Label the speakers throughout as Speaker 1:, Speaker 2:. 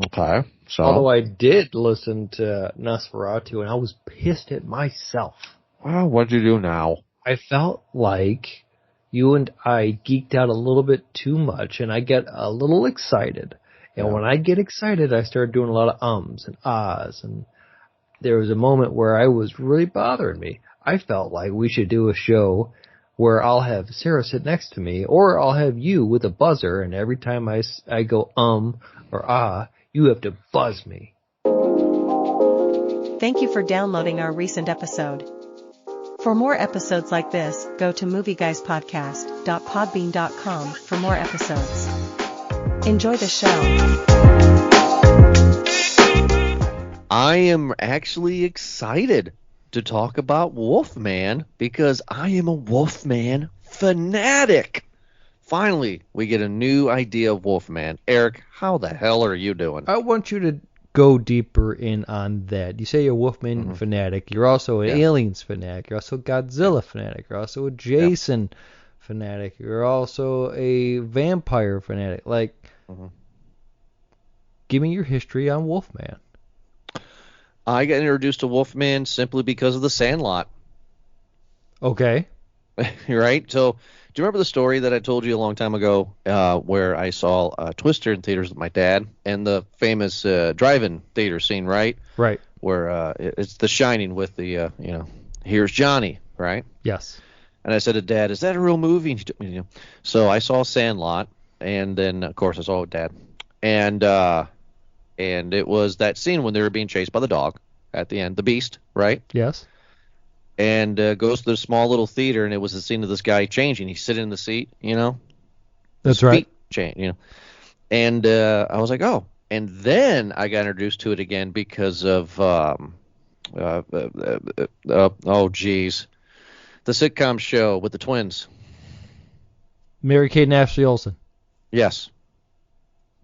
Speaker 1: Okay. So.
Speaker 2: Although I did listen to Nosferatu, and I was pissed at myself.
Speaker 1: Well, what'd you do now?
Speaker 2: I felt like you and I geeked out a little bit too much, and I get a little excited. And when I get excited, I start doing a lot of ums and ahs, and there was a moment where I was really bothering me. I felt like we should do a show where I'll have Sarah sit next to me, or I'll have you with a buzzer, and every time I go or ah, you have to buzz me.
Speaker 3: Thank you for downloading our recent episode. For more episodes like this, go to movieguyspodcast.podbean.com for more episodes. Enjoy the show.
Speaker 1: I am actually excited to talk about Wolfman because I am a Wolfman fanatic. Finally, we get a new idea of Wolfman. Eric, how the hell are you doing?
Speaker 2: I want you to go deeper in on that. You say you're a Wolfman fanatic. You're also an Aliens fanatic. You're also a Godzilla fanatic. You're also a Jason fanatic. You're also a vampire fanatic. Like, give me your history on Wolfman.
Speaker 1: I got introduced to Wolfman simply because of The Sandlot.
Speaker 2: Okay.
Speaker 1: Right? So, do you remember the story that I told you a long time ago where I saw Twister in theaters with my dad and the famous drive-in theater scene, right?
Speaker 2: Right.
Speaker 1: Where it's The Shining with the, here's Johnny, right?
Speaker 2: Yes.
Speaker 1: And I said to Dad, is that a real movie? And he took me, So I saw Sandlot, and then, of course, I saw Dad. And it was that scene when they were being chased by the dog at the end, the Beast, right?
Speaker 2: Yes.
Speaker 1: And goes to the small little theater, and it was the scene of this guy changing. He's sitting in the seat,
Speaker 2: That's right.
Speaker 1: Change, And I was like, oh. And then I got introduced to it again because of, geez, the sitcom show with the twins.
Speaker 2: Mary-Kate and Ashley Olsen.
Speaker 1: Yes.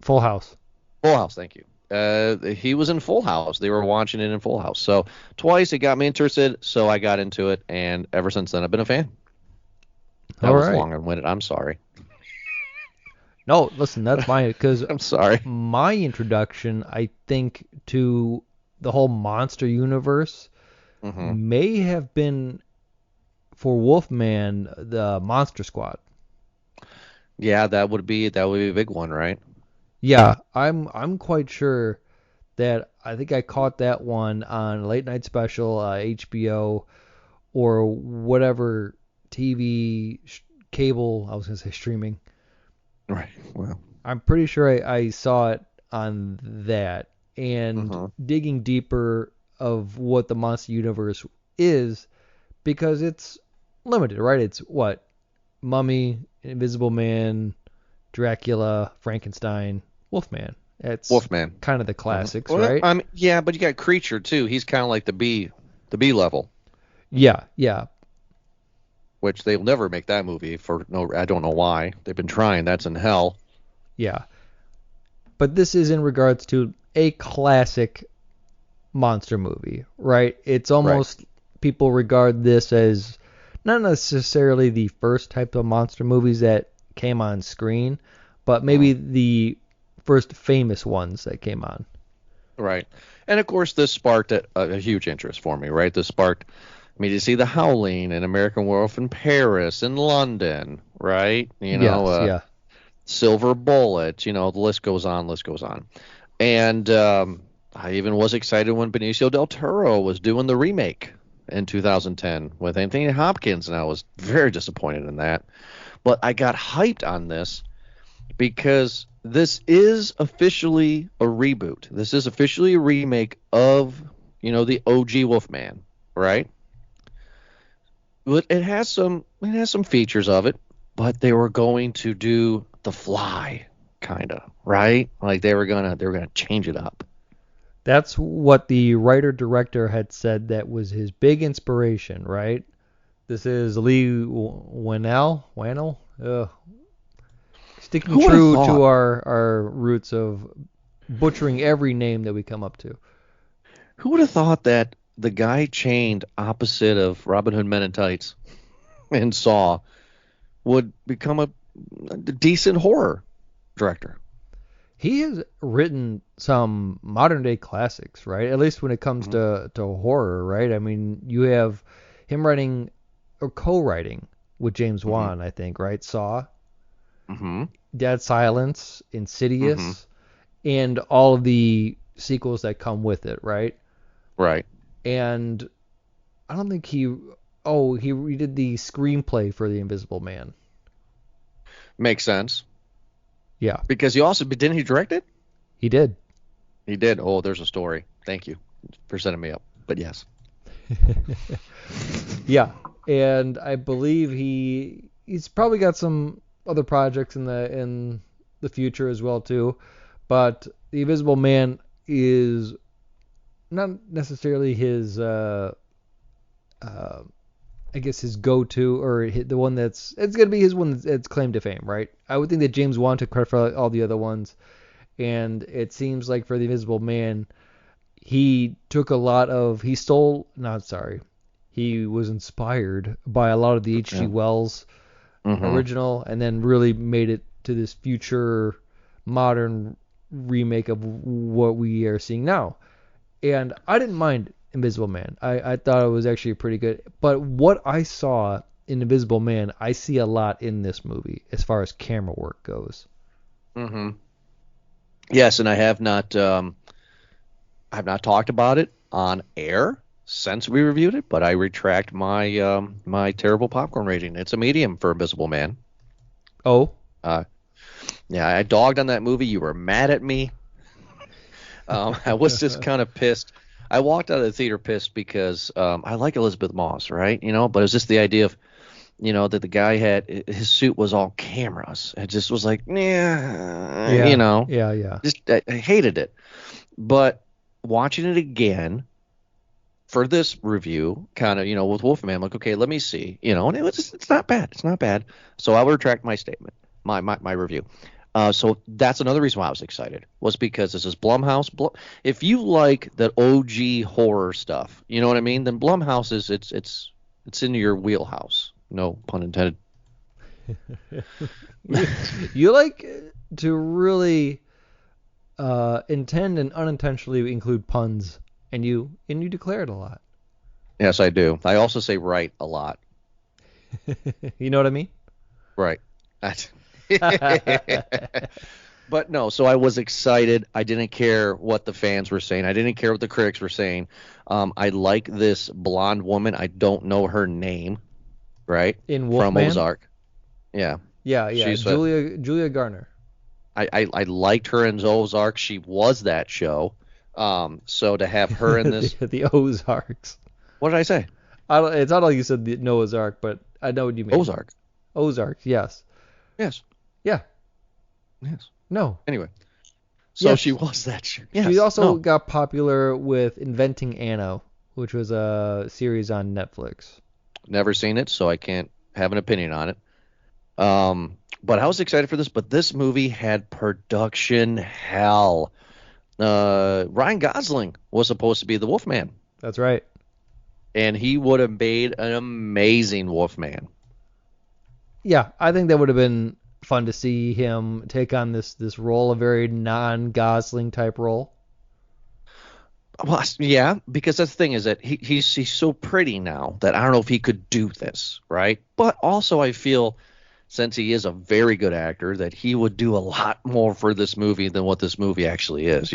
Speaker 2: Full House.
Speaker 1: Full House, thank you. He was in Full House. They were watching it in Full House. So twice it got me interested, so I got into it, and ever since then I've been a fan. That was long and winded. I'm sorry.
Speaker 2: No, listen, that's fine, because
Speaker 1: I'm sorry.
Speaker 2: My introduction, I think, to the whole monster universe may have been, for Wolfman, the Monster Squad.
Speaker 1: Yeah, that would be a big one, right?
Speaker 2: Yeah, I'm quite sure that I think I caught that one on a late night special, HBO, or whatever TV, cable, I was going to say streaming.
Speaker 1: Right, well.
Speaker 2: I'm pretty sure I saw it on that, and digging deeper of what the monster universe is, because it's limited, right? It's what? Mummy, Invisible Man, Dracula, Frankenstein, Wolfman. It's
Speaker 1: Wolfman.
Speaker 2: Kind of the classics,
Speaker 1: well,
Speaker 2: right?
Speaker 1: Yeah, but you got Creature too. He's kind of like the B level.
Speaker 2: Yeah.
Speaker 1: Which they'll never make that movie I don't know why. They've been trying. That's in hell.
Speaker 2: Yeah. But this is in regards to a classic monster movie, right? It's almost people regard this as not necessarily the first type of monster movies that came on screen, but maybe the first famous ones that came on.
Speaker 1: Right. And, of course, this sparked a huge interest for me, right? This sparked me to see The Howling and American Werewolf in Paris and London, right? Silver Bullet, the list goes on. And I even was excited when Benicio del Toro was doing the remake in 2010 with Anthony Hopkins, and I was very disappointed in that. But I got hyped on this because this is officially a reboot. This is officially a remake of, the OG Wolfman, right? But it has some features of it, but they were going to do The Fly, kind of, right? Like they were gonna change it up.
Speaker 2: That's what the writer-director had said that was his big inspiration, right? This is Lee Whannell. Sticking true to our roots of butchering every name that we come up to.
Speaker 1: Who would have thought that the guy chained opposite of Robin Hood Men in Tights and Saw would become a decent horror director?
Speaker 2: He has written some modern day classics, right? At least when it comes to horror, right? I mean, you have him writing or co-writing with James Wan, I think, right? Saw, Dead Silence, Insidious, and all of the sequels that come with it, right?
Speaker 1: Right.
Speaker 2: And I don't think he redid the screenplay for The Invisible Man.
Speaker 1: Makes sense.
Speaker 2: Yeah.
Speaker 1: Because didn't he direct it?
Speaker 2: He did.
Speaker 1: He did. Oh, there's a story. Thank you for setting me up. But yes.
Speaker 2: Yeah. And I believe he's probably got some other projects in the future as well too. But The Invisible Man is not necessarily his I guess his go-to, or the one it's gonna be his one that's claimed to fame, right? I would think that James Wan took credit for all the other ones, and it seems like for The Invisible Man, he was inspired by a lot of the H.G. Wells original, and then really made it to this future modern remake of what we are seeing now. And I didn't mind Invisible Man. I thought it was actually pretty good. But what I saw in Invisible Man, I see a lot in this movie as far as camera work goes.
Speaker 1: Yes, and I have not talked about it on air since we reviewed it, but I retract my my terrible popcorn rating. It's a medium for Invisible Man.
Speaker 2: Oh?
Speaker 1: Yeah, I dogged on that movie. You were mad at me. I was just kind of pissed. I walked out of the theater pissed because I like Elizabeth Moss, right? But it was just the idea of, that the guy his suit was all cameras. It just was like,
Speaker 2: Yeah.
Speaker 1: Just I hated it. But watching it again for this review, kind of, with Wolfman, I'm like, okay, let me see, and it's not bad. It's not bad. So I will retract my statement, my review. So that's another reason why I was excited, was because this is Blumhouse. If you like the OG horror stuff, you know what I mean, then Blumhouse it's in your wheelhouse. No pun intended.
Speaker 2: You like to really intend and unintentionally include puns, and you declare it a lot.
Speaker 1: Yes, I do. I also say right a lot.
Speaker 2: You know what I mean?
Speaker 1: Right. But no, so I was excited. I didn't care what the fans were saying. I didn't care what the critics were saying. I like this blonde woman. I don't know her name, right?
Speaker 2: In Wolfman?
Speaker 1: From Ozark. Yeah.
Speaker 2: Yeah. She's Julia Garner.
Speaker 1: I liked her in Ozark. She was that show. So to have her in this...
Speaker 2: the Ozarks.
Speaker 1: What did I say?
Speaker 2: It's not like you said the Noah's Ark, but I know what you mean. Ozark, yes.
Speaker 1: Yes.
Speaker 2: Yeah.
Speaker 1: Yes.
Speaker 2: No.
Speaker 1: Anyway. So yes. She was that show. Yes.
Speaker 2: She also got popular with Inventing Anna, which was a series on Netflix.
Speaker 1: Never seen it, so I can't have an opinion on it. But I was excited for this, but this movie had production hell. Ryan Gosling was supposed to be the Wolfman.
Speaker 2: That's right.
Speaker 1: And he would have made an amazing Wolfman.
Speaker 2: Yeah, I think that would have been fun to see him take on this role, a very non-Gosling type role.
Speaker 1: Well, yeah, because that's the thing, is that he's so pretty now that I don't know if he could do this, right? But also I feel, since he is a very good actor, that he would do a lot more for this movie than what this movie actually is,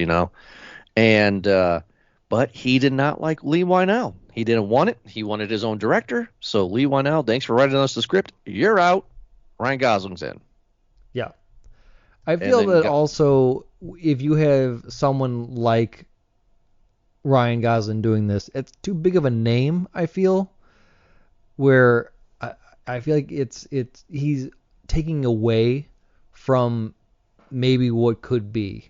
Speaker 1: And but he did not like Lee Wynell. He didn't want it. He wanted his own director. So Lee Wynell, thanks for writing us the script. You're out. Ryan Gosling's in.
Speaker 2: Yeah. I feel that also, if you have someone like Ryan Gosling doing this, it's too big of a name, I feel, where I feel like he's taking away from maybe what could be.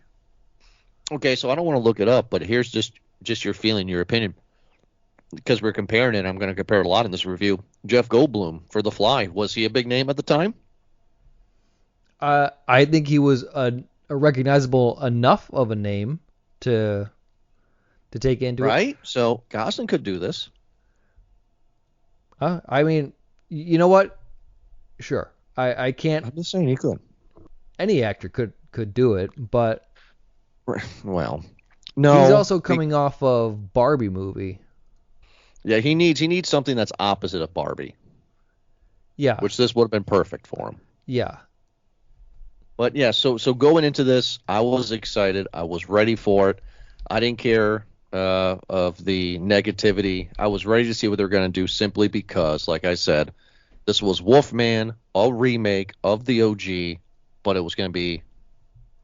Speaker 1: Okay, so I don't want to look it up, but here's just your feeling, your opinion. Because we're comparing it, I'm going to compare it a lot in this review. Jeff Goldblum for The Fly, was he a big name at the time?
Speaker 2: I think he was a recognizable enough of a name to take into it.
Speaker 1: Right? So Gosling could do this.
Speaker 2: I mean, you know what? Sure. I can't.
Speaker 1: I'm just saying he could.
Speaker 2: Any actor could do it, but
Speaker 1: well, no.
Speaker 2: He's also coming off of Barbie movie.
Speaker 1: Yeah, he needs something that's opposite of Barbie.
Speaker 2: Yeah.
Speaker 1: Which this would have been perfect for him.
Speaker 2: Yeah.
Speaker 1: But yeah, so going into this, I was excited. I was ready for it. I didn't care of the negativity. I was ready to see what they're going to do simply because, like I said, this was Wolfman, a remake of the OG, but it was going to be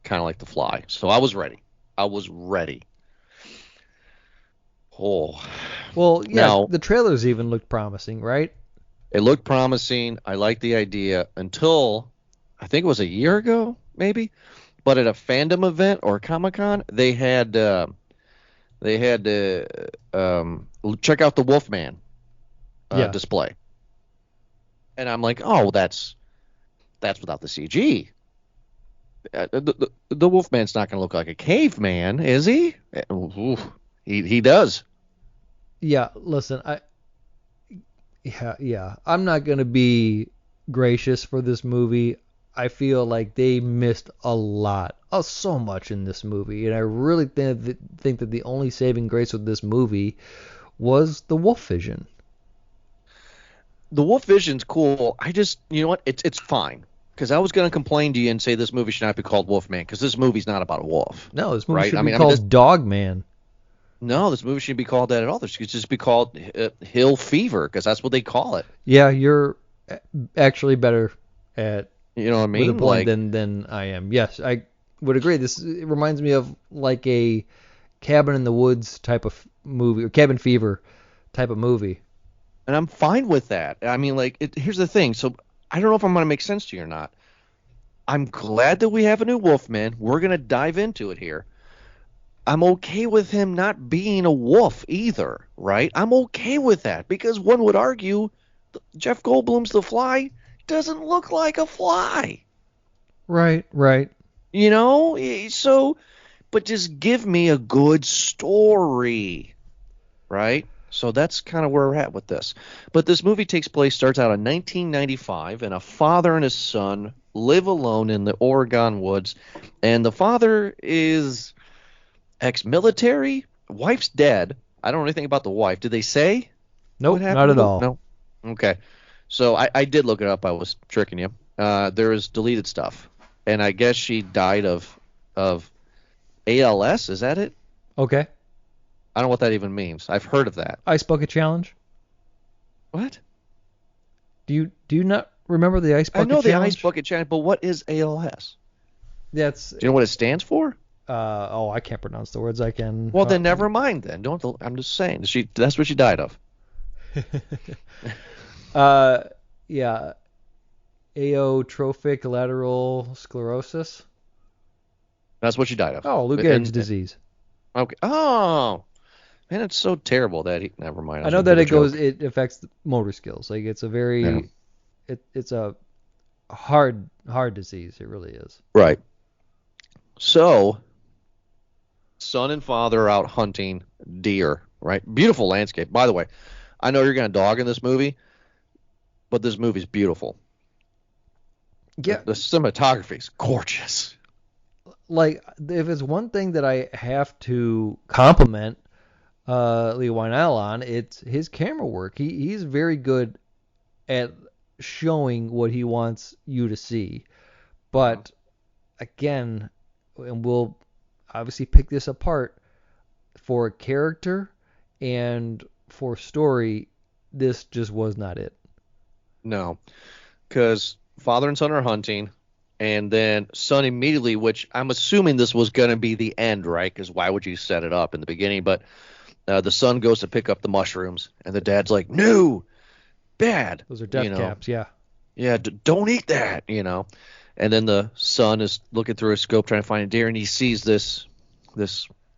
Speaker 1: kind of like The Fly. So I was ready. Oh.
Speaker 2: Well, yeah, now, the trailers even looked promising, right?
Speaker 1: It looked promising. I liked the idea until I think it was a year ago, maybe. But at a fandom event or Comic-Con, they had check out the Wolfman display. And I'm like, oh, that's without the CG. The Wolfman's not going to look like a caveman, is he? Oof, he does.
Speaker 2: Yeah, listen, I'm not going to be gracious for this movie. I feel like they missed a lot, so much in this movie, and I really think that the only saving grace with this movie was the wolf vision.
Speaker 1: The wolf vision's cool. I just, you know what? It's fine. Because I was going to complain to you and say this movie should not be called Wolfman, because this movie's not about a wolf.
Speaker 2: No, this movie should be called Dogman.
Speaker 1: No, this movie shouldn't be called that at all. This should just be called Hill Fever, because that's what they call it.
Speaker 2: Yeah, you're actually better at
Speaker 1: you know what I mean?
Speaker 2: With a point than I am. Yes, I would agree. It reminds me of like a Cabin in the Woods type of movie, or Cabin Fever type of movie.
Speaker 1: And I'm fine with that. I mean, here's the thing. So I don't know if I'm going to make sense to you or not. I'm glad that we have a new Wolfman. We're going to dive into it here. I'm okay with him not being a wolf either, right? I'm okay with that because one would argue Jeff Goldblum's The Fly doesn't look like a fly.
Speaker 2: Right.
Speaker 1: You know? So, but just give me a good story, right? So that's kind of where we're at with this. But this movie starts out in 1995, and a father and his son live alone in the Oregon woods. And the father is ex-military. Wife's dead. I don't know anything about the wife. Did they say?
Speaker 2: Nope, not at all.
Speaker 1: No. Okay. So I did look it up. I was tricking you. There is deleted stuff. And I guess she died of ALS. Is that it?
Speaker 2: Okay.
Speaker 1: I don't know what that even means. I've heard of that.
Speaker 2: Ice Bucket Challenge?
Speaker 1: What?
Speaker 2: Do you not remember the Ice Bucket Challenge?
Speaker 1: I know the Ice Bucket Challenge, but what is ALS? Do you know what it stands for?
Speaker 2: I can't pronounce the words. I can.
Speaker 1: Well, then never mind. Then I'm just saying. That's what she died of.
Speaker 2: Yeah. Amyotrophic lateral sclerosis.
Speaker 1: That's what she died of.
Speaker 2: Oh, Lou Gehrig's disease.
Speaker 1: Okay. Oh. Man, it's so terrible that never mind.
Speaker 2: I know that it affects motor skills. Like it's a very, it's a hard disease. It really is.
Speaker 1: Right. So, son and father are out hunting deer. Right. Beautiful landscape. By the way, I know you're gonna dog in this movie, but this movie's beautiful.
Speaker 2: Yeah.
Speaker 1: The cinematography is gorgeous.
Speaker 2: Like, if it's one thing that I have to compliment Lee Wynell on, it's his camera work. He's very good at showing what he wants you to see. But again, and we'll obviously pick this apart, for character and for story, this just was not it.
Speaker 1: No, because father and son are hunting. And then son immediately, which I'm assuming this was going to be the end, right? Because why would you set it up in the beginning? But the son goes to pick up the mushrooms, and the dad's like, no, bad.
Speaker 2: Those are death caps, yeah.
Speaker 1: Yeah, don't eat that, you know. And then the son is looking through a scope trying to find a deer, and he sees this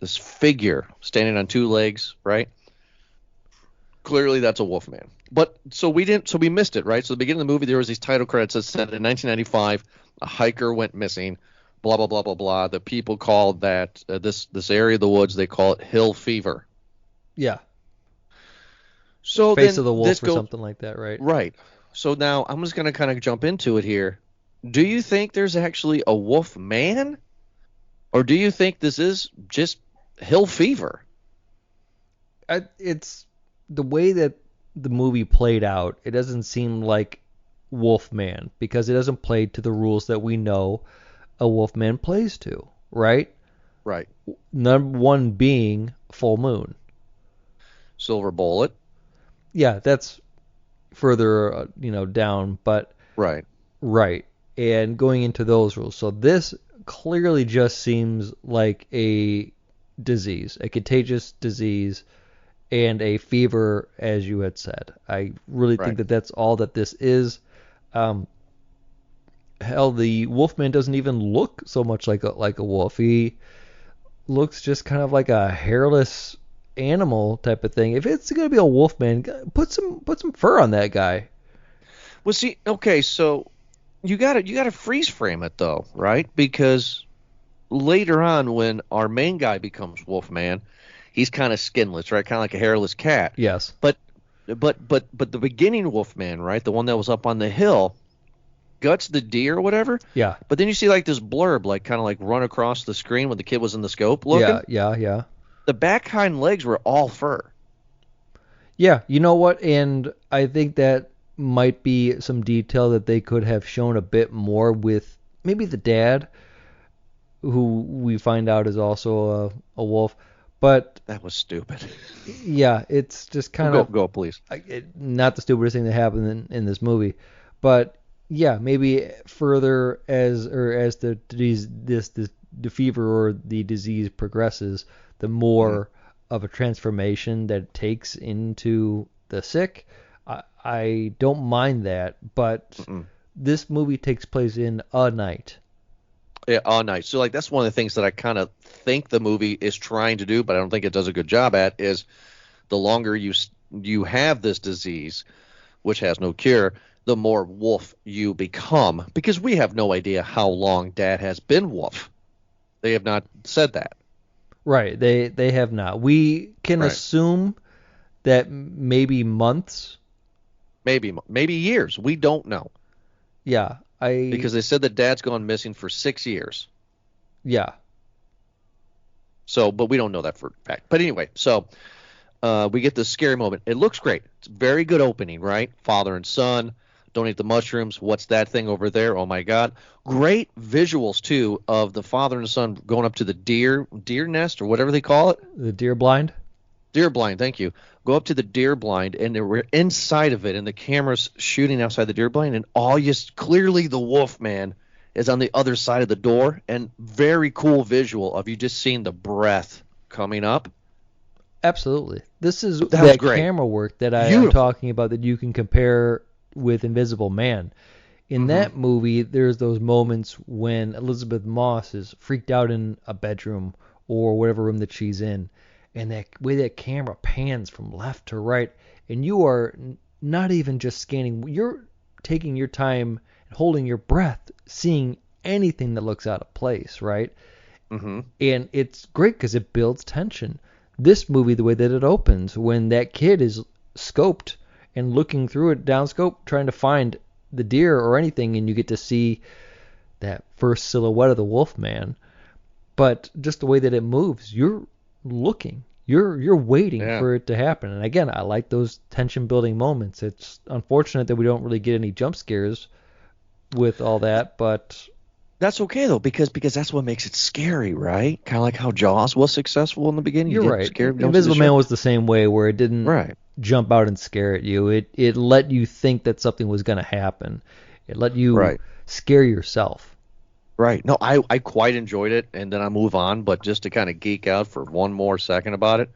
Speaker 1: figure standing on two legs, right? Clearly that's a Wolfman. But so we missed it, right? So at the beginning of the movie, there was these title credits that said in 1995, a hiker went missing, blah, blah, blah, blah, blah. The people called that, this area of the woods, they call it Hill Fever.
Speaker 2: Yeah.
Speaker 1: So
Speaker 2: Face of the Wolf or something like that, right?
Speaker 1: Right. So now I'm just going to kind of jump into it here. do you think there's actually a wolf man? Or do you think this is just hill fever?
Speaker 2: It's the way that the movie played out. It doesn't seem like Wolfman because it doesn't play to the rules that we know a Wolfman plays to, right?
Speaker 1: Right.
Speaker 2: Number one being full moon.
Speaker 1: Silver bullet.
Speaker 2: Yeah, that's further, down, but
Speaker 1: Right.
Speaker 2: right. And going into those rules. So this clearly just seems like a disease, a contagious disease, and a fever, as you had said. I really think that that's all that this is. Hell, the Wolfman doesn't even look so much like a wolf. He looks just kind of like a hairless animal type of thing. If it's gonna be a Wolfman, put some fur on that guy.
Speaker 1: Well, see, okay, so you gotta freeze frame it though, right? Because later on, when our main guy becomes Wolfman, he's kind of skinless, right? Kind of like a hairless cat.
Speaker 2: Yes.
Speaker 1: But the beginning Wolfman, right? The one that was up on the hill, guts the deer or whatever.
Speaker 2: Yeah.
Speaker 1: But then you see like this blurb, like kind of like run across the screen when the kid was in the scope looking.
Speaker 2: Yeah.
Speaker 1: The back hind legs were all fur.
Speaker 2: Yeah, you know what? And I think that might be some detail that they could have shown a bit more with maybe the dad, who we find out is also a wolf. But
Speaker 1: that was stupid.
Speaker 2: Yeah, it's just kind of
Speaker 1: go please.
Speaker 2: Not the stupidest thing that happened in this movie, but yeah, maybe further as the disease, the fever or the disease progresses, the more of a transformation that it takes into the sick. I don't mind that, but this movie takes place in a night.
Speaker 1: Yeah, all night. So like that's one of the things that I kind of think the movie is trying to do, but I don't think it does a good job at, is the longer you have this disease, which has no cure, the more wolf you become, because we have no idea how long Dad has been wolf. They have not said that.
Speaker 2: Right. They have not. We can assume that maybe months,
Speaker 1: maybe years. We don't know.
Speaker 2: Yeah.
Speaker 1: Because they said that Dad's gone missing for 6 years.
Speaker 2: Yeah.
Speaker 1: So, but we don't know that for a fact. But anyway, so we get this scary moment. It looks great. It's a very good opening, right? Father and son, don't eat the mushrooms. What's that thing over there? Oh my God. Great visuals too of the father and son going up to the deer nest or whatever they call it.
Speaker 2: The deer blind?
Speaker 1: Deer blind, thank you. Go up to the deer blind, and we're inside of it, and the camera's shooting outside the deer blind, and clearly the wolf man is on the other side of the door, and very cool visual of you just seeing the breath coming up.
Speaker 2: Absolutely. This is that camera work that I am talking about that you can compare with Invisible Man. In that movie, there's those moments when Elizabeth Moss is freaked out in a bedroom or whatever room that she's in, and that way that camera pans from left to right, and you are not even just scanning, you're taking your time and holding your breath, seeing anything that looks out of place, right? And it's great because it builds tension. This movie, the way that it opens, when that kid is scoped and looking through it down scope, trying to find the deer or anything, and you get to see that first silhouette of the wolf man, but just the way that it moves, you're looking, you're waiting for it to happen. And again, I like those tension building moments. It's unfortunate that we don't really get any jump scares with all that, but
Speaker 1: that's okay though, because that's what makes it scary, right? Kind of like how Jaws was successful in the beginning.
Speaker 2: You're right. Invisible Man was the same way, where it didn't jump out and scare at you. It let you think that something was going to happen. It let you scare yourself.
Speaker 1: Right. No, I quite enjoyed it, and then I move on. But just to kind of geek out for one more second about it,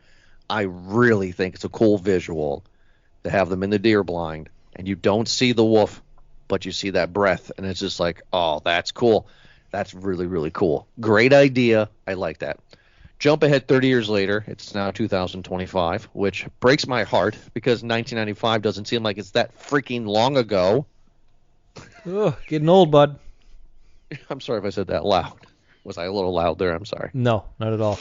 Speaker 1: I really think it's a cool visual to have them in the deer blind, and you don't see the wolf, but you see that breath, and it's just like, oh, that's cool. That's really, really cool. Great idea. I like that. Jump ahead 30 years later. It's now 2025, which breaks my heart because 1995 doesn't seem like it's that freaking long ago.
Speaker 2: Ugh, getting old, bud.
Speaker 1: I'm sorry if I said that loud. Was I a little loud there? I'm sorry.
Speaker 2: No, not at all.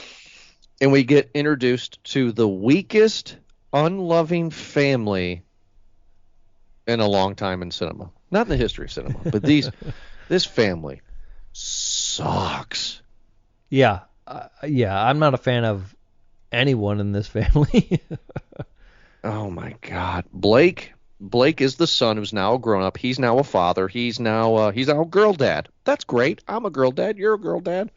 Speaker 1: And we get introduced to the weakest, unloving family in a long time in cinema. Not in the history of cinema, but This family sucks.
Speaker 2: Yeah. I'm not a fan of anyone in this family.
Speaker 1: Oh my God. Blake is the son who's now grown up. He's now a father. He's now a girl dad. That's great. I'm a girl dad. You're a girl dad.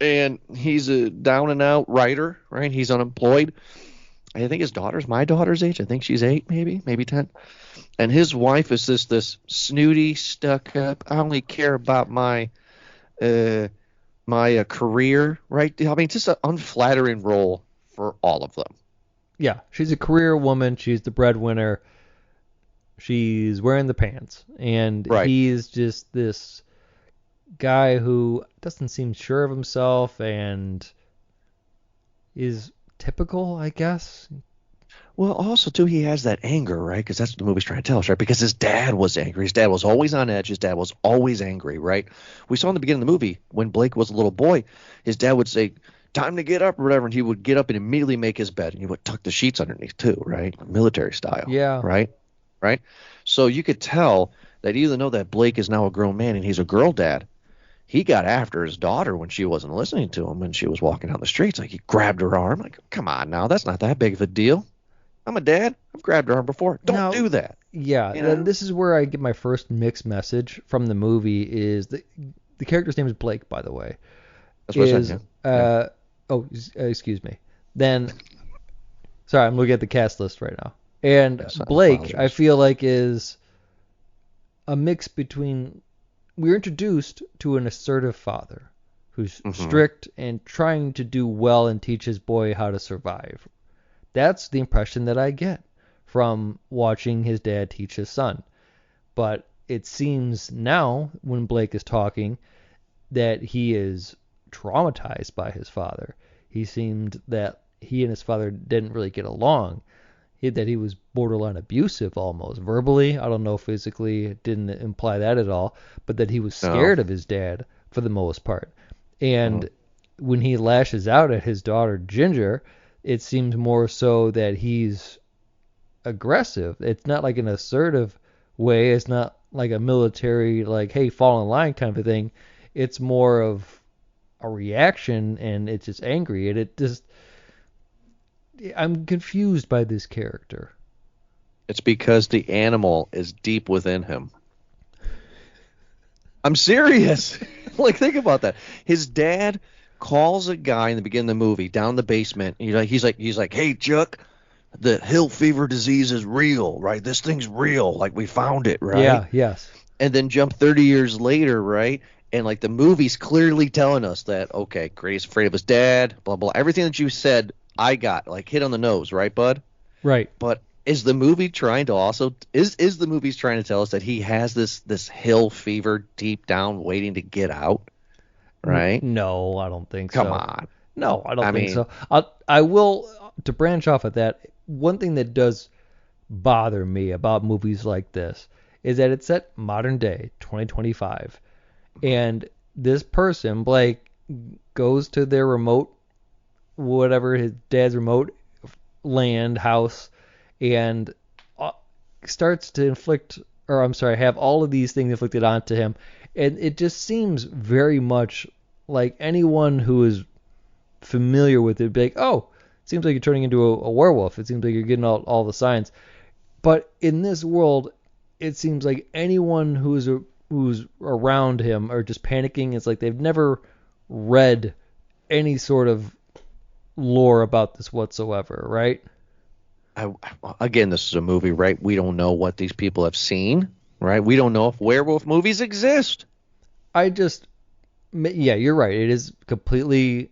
Speaker 1: And he's a down and out writer, right? He's unemployed. I think his daughter's my daughter's age. I think she's 8, maybe 10. And his wife is this snooty, stuck up. I only care about my career, right? I mean, just an unflattering role for all of them.
Speaker 2: Yeah, she's a career woman. She's the breadwinner. She's wearing the pants, and he's just this guy who doesn't seem sure of himself and is typical, I guess.
Speaker 1: Well, also, too, he has that anger, right? Because that's what the movie's trying to tell us, right? Because his dad was angry. His dad was always on edge. His dad was always angry, right? We saw in the beginning of the movie, when Blake was a little boy, his dad would say, time to get up or whatever, and he would get up and immediately make his bed, and he would tuck the sheets underneath, too, right? Military style.
Speaker 2: Yeah.
Speaker 1: Right? So you could tell that even though that Blake is now a grown man and he's a girl dad, he got after his daughter when she wasn't listening to him and she was walking down the streets. Like, he grabbed her arm. Like, come on now, that's not that big of a deal. I'm a dad. I've grabbed her arm before. Don't do that.
Speaker 2: Yeah, and this is where I get my first mixed message from the movie. Is the character's name is Blake, by the way.
Speaker 1: That's what I said. Yeah.
Speaker 2: Excuse me. Then, sorry, I'm looking at the cast list right now. And Blake, I feel like, is a mix between. We're introduced to an assertive father who's strict and trying to do well and teach his boy how to survive. That's the impression that I get from watching his dad teach his son. But it seems now, when Blake is talking, that he is traumatized by his father. He seemed that he and his father didn't really get along. That he was borderline abusive almost. Verbally, I don't know, physically, it didn't imply that at all, but that he was scared of his dad for the most part. And when he lashes out at his daughter, Ginger, it seems more so that he's aggressive. It's not like an assertive way. It's not like a military, like, hey, fall in line kind of a thing. It's more of a reaction, and it's just angry. And it just, I'm confused by this character.
Speaker 1: It's because the animal is deep within him. I'm serious. Like, think about that. His dad calls a guy in the beginning of the movie down the basement. He's like, hey, Chuck, the hill fever disease is real, right? This thing's real. Like, we found it, right?
Speaker 2: Yeah, yes.
Speaker 1: And then jump 30 years later, right? And, like, the movie's clearly telling us that, okay, Gray's afraid of his dad, blah, blah. Everything that you said, I got, like, hit on the nose, right, bud?
Speaker 2: Right.
Speaker 1: But is the movie trying to also is the movie trying to tell us that he has this hill fever deep down waiting to get out? Right?
Speaker 2: No, I don't think
Speaker 1: so.
Speaker 2: Come
Speaker 1: on.
Speaker 2: No, I don't think so. I will, to branch off of that, one thing that does bother me about movies like this is that it's set modern day, 2025, and this person, Blake, goes to their remote, whatever, his dad's remote land, house, and starts to have all of these things inflicted onto him. And it just seems very much like anyone who is familiar with it would be like, oh, it seems like you're turning into a werewolf. It seems like you're getting all the signs. But in this world, it seems like anyone who's around him are just panicking. It's like they've never read any sort of lore about this whatsoever, right?
Speaker 1: Again, this is a movie, right? We don't know what these people have seen. Right? We don't know if werewolf movies exist.
Speaker 2: Yeah, you're right. It is completely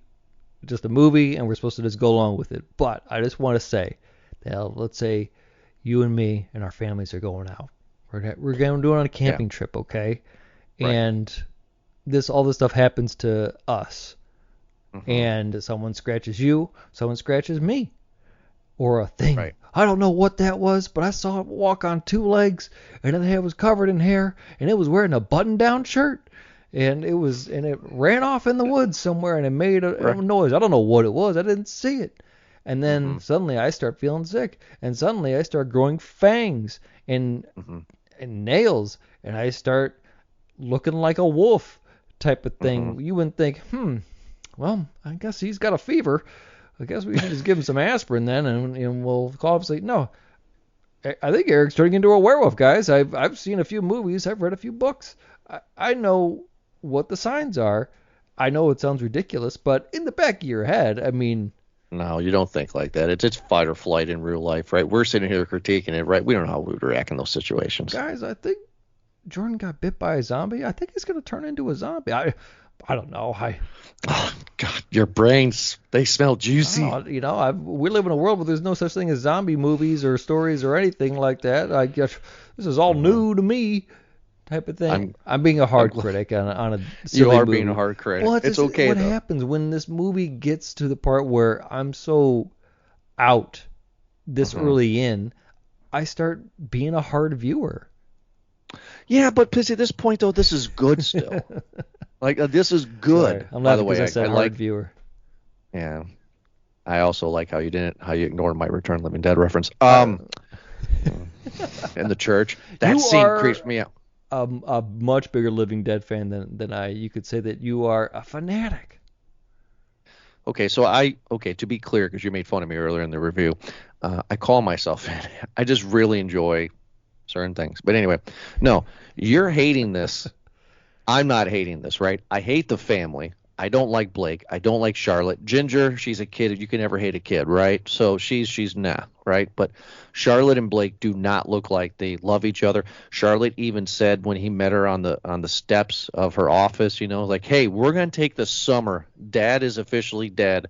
Speaker 2: just a movie, and we're supposed to just go along with it. But I just want to say that, let's say you and me and our families are going out. We're going to do it on a camping trip, okay? Right. And all this stuff happens to us. And someone scratches you, someone scratches me. Or a thing. Right. I don't know what that was, but I saw it walk on 2 legs, and then it was covered in hair, and it was wearing a button-down shirt, and it ran off in the woods somewhere, and it made a noise. I don't know what it was. I didn't see it. And then suddenly I start feeling sick, and suddenly I start growing fangs and nails, and I start looking like a wolf type of thing. You wouldn't think, well, I guess he's got a fever. I guess we should just give him some aspirin then, and we'll call up and say, no, I think Eric's turning into a werewolf, guys. I've seen a few movies. I've read a few books. I know what the signs are. I know it sounds ridiculous, but in the back of your head, I mean...
Speaker 1: No, you don't think like that. It's fight or flight in real life, right? We're sitting here critiquing it, right? We don't know how we would react in those situations.
Speaker 2: Guys, I think Jordan got bit by a zombie. I think he's going to turn into a zombie. I don't know.
Speaker 1: Oh, God, your brains, they smell juicy.
Speaker 2: We live in a world where there's no such thing as zombie movies or stories or anything like that. I guess this is all new to me type of thing. I'm being a hard critic on a silly
Speaker 1: You are
Speaker 2: movie.
Speaker 1: being a hard critic.
Speaker 2: Well,
Speaker 1: it's okay,
Speaker 2: what
Speaker 1: though.
Speaker 2: happens when this movie gets to the part where I'm so out this early in, I start being a hard viewer.
Speaker 1: Yeah, but at this point, though, this is good still. This is good.
Speaker 2: Sorry, I'm laughing because I said hard viewer.
Speaker 1: Yeah. I also like how you ignored my Return of the Living Dead reference. In the church. That scene creeps me out.
Speaker 2: A much bigger Living Dead fan than I. You could say that you are a fanatic.
Speaker 1: Okay, so to be clear, because you made fun of me earlier in the review, I call myself I just really enjoy certain things. But anyway, no, you're hating this. I'm not hating this, right? I hate the family. I don't like Blake. I don't like Charlotte. Ginger, she's a kid. You can never hate a kid, right? So she's nah, right? But Charlotte and Blake do not look like they love each other. Charlotte even said when he met her on the steps of her office, like, hey, we're going to take the summer. Dad is officially dead.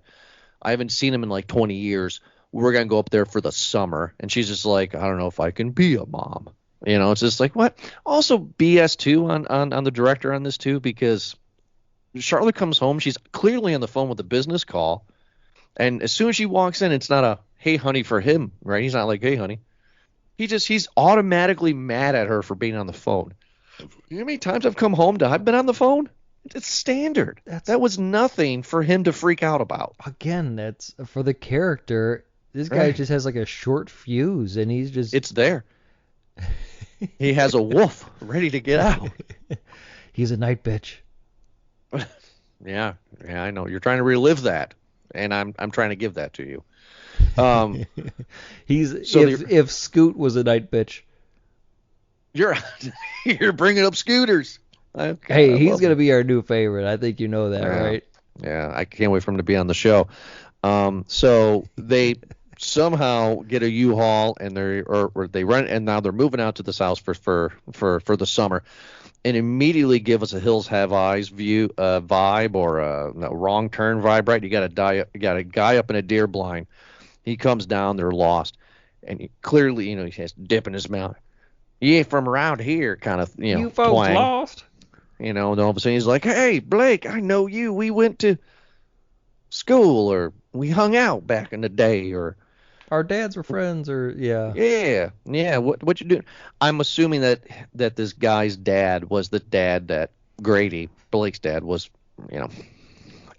Speaker 1: I haven't seen him in like 20 years. We're going to go up there for the summer. And she's just like, I don't know if I can be a mom. It's just like, what? Also BS too on the director on this too, because Charlotte comes home. She's clearly on the phone with a business call. And as soon as she walks in, it's not a, hey, honey, for him, right? He's not like, hey, honey. He's automatically mad at her for being on the phone. You know how many times I've come home I've been on the phone? It's standard. That was nothing for him to freak out about.
Speaker 2: Again, that's for the character. This guy just has like a short fuse, and he's just...
Speaker 1: It's there. He has a wolf ready to get out.
Speaker 2: He's a night bitch.
Speaker 1: Yeah, I know. You're trying to relive that, and I'm trying to give that to you.
Speaker 2: If Scoot was a night bitch.
Speaker 1: You're bringing up scooters.
Speaker 2: Hey, he's going to be our new favorite. I think you know that, right?
Speaker 1: Yeah, I can't wait for him to be on the show. So they somehow get a U-Haul and they run, and now they're moving out to this house for the summer, and immediately give us a Hills Have Eyes vibe or a Wrong Turn vibe, right? You got a guy up in a deer blind. He comes down, they're lost, and he clearly, he has dip in his mouth. You ain't from around here, kind of,
Speaker 2: you folks
Speaker 1: twang.
Speaker 2: Lost.
Speaker 1: And all of a sudden he's like, hey, Blake, I know you. We went to school, or we hung out back in the day, or
Speaker 2: our dads were friends, or
Speaker 1: yeah. What you doing? I'm assuming that this guy's dad was the dad that Grady, Blake's dad, was.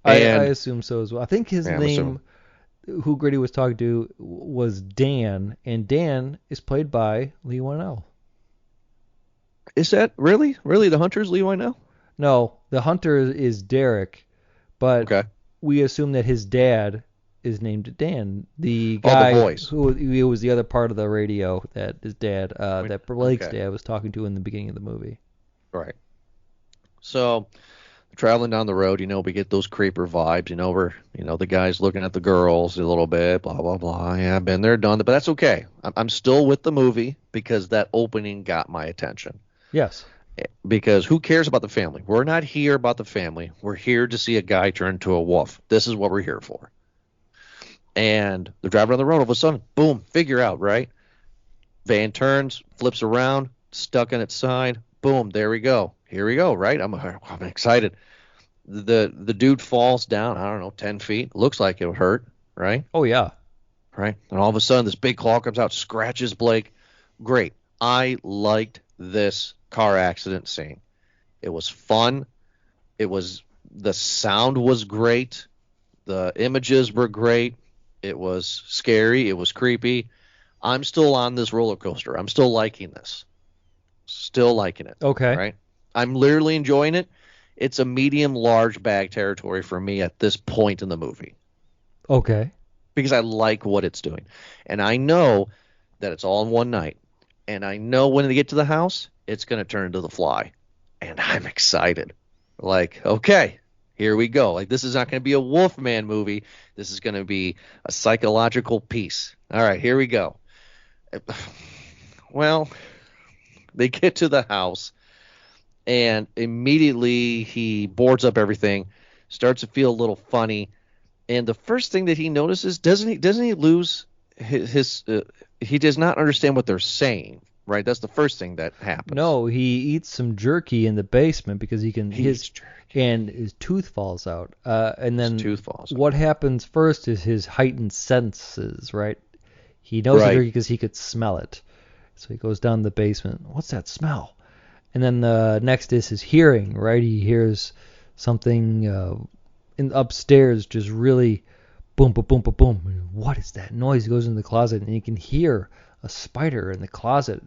Speaker 2: I assume so as well. I think his name, who Grady was talking to, was Dan, and Dan is played by Lee Winnell.
Speaker 1: Is that really the hunter's Lee Winnell?
Speaker 2: No, the hunter is Derek, but we assume that his dad is named Dan. The guy who was the other part of the radio that his dad, that Blake's dad was talking to in the beginning of the movie.
Speaker 1: Right. So, traveling down the road, we get those creeper vibes, where, the guy's looking at the girls a little bit, blah, blah, blah. Yeah, I've been there, done that, but that's okay. I'm still with the movie because that opening got my attention.
Speaker 2: Yes.
Speaker 1: Because who cares about the family? We're not here about the family. We're here to see a guy turn into a wolf. This is what we're here for. And they're driving down the road. All of a sudden, boom, figure out, right? Van turns, flips around, stuck in its side. Boom, there we go. Here we go, right? I'm excited. The dude falls down, I don't know, 10 feet. Looks like it would hurt, right?
Speaker 2: Oh, yeah.
Speaker 1: Right? And all of a sudden, this big claw comes out, scratches Blake. Great. I liked this car accident scene. It was fun. The sound was great. The images were great. It was scary. It was creepy. I'm still on this roller coaster. I'm still liking this. Still liking it.
Speaker 2: Okay.
Speaker 1: Right? I'm literally enjoying it. It's a medium-large bag territory for me at this point in the movie.
Speaker 2: Okay.
Speaker 1: Because I like what it's doing. And I know that it's all in one night. And I know when they get to the house, it's going to turn into The Fly. And I'm excited. Like, okay, here we go. Like, this is not going to be a Wolfman movie. This is going to be a psychological piece. All right, here we go. Well, they get to the house, and immediately he boards up everything, starts to feel a little funny. And the first thing that he notices, doesn't he lose his he does not understand what they're saying, right? That's the first thing that happens.
Speaker 2: No, he eats some jerky in the basement because his tooth falls out. And then
Speaker 1: his tooth falls
Speaker 2: what happens first is his heightened senses, right? He knows the jerky because he could smell it. So he goes down the basement. What's that smell? And then the next is his hearing, right? He hears something upstairs, just really boom, boom, boom, boom, boom. What is that noise? He goes in the closet, and he can hear a spider in the closet.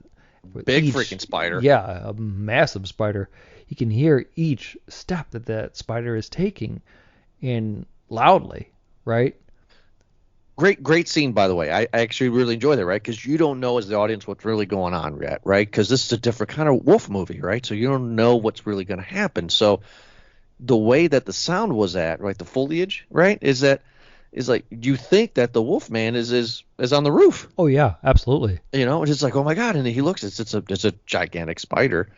Speaker 1: Big freaking spider.
Speaker 2: Yeah, a massive spider. He can hear each step that spider is taking, and loudly, right?
Speaker 1: Great scene, by the way. I actually really enjoy that, right? Because you don't know as the audience what's really going on yet, right? Because this is a different kind of wolf movie, right? So you don't know what's really going to happen. So the way that the sound was at, right, the foliage, right, is like you think that the Wolfman is on the roof.
Speaker 2: Oh yeah, absolutely.
Speaker 1: You know, it's just like, oh my god, and he looks, it's a gigantic spider.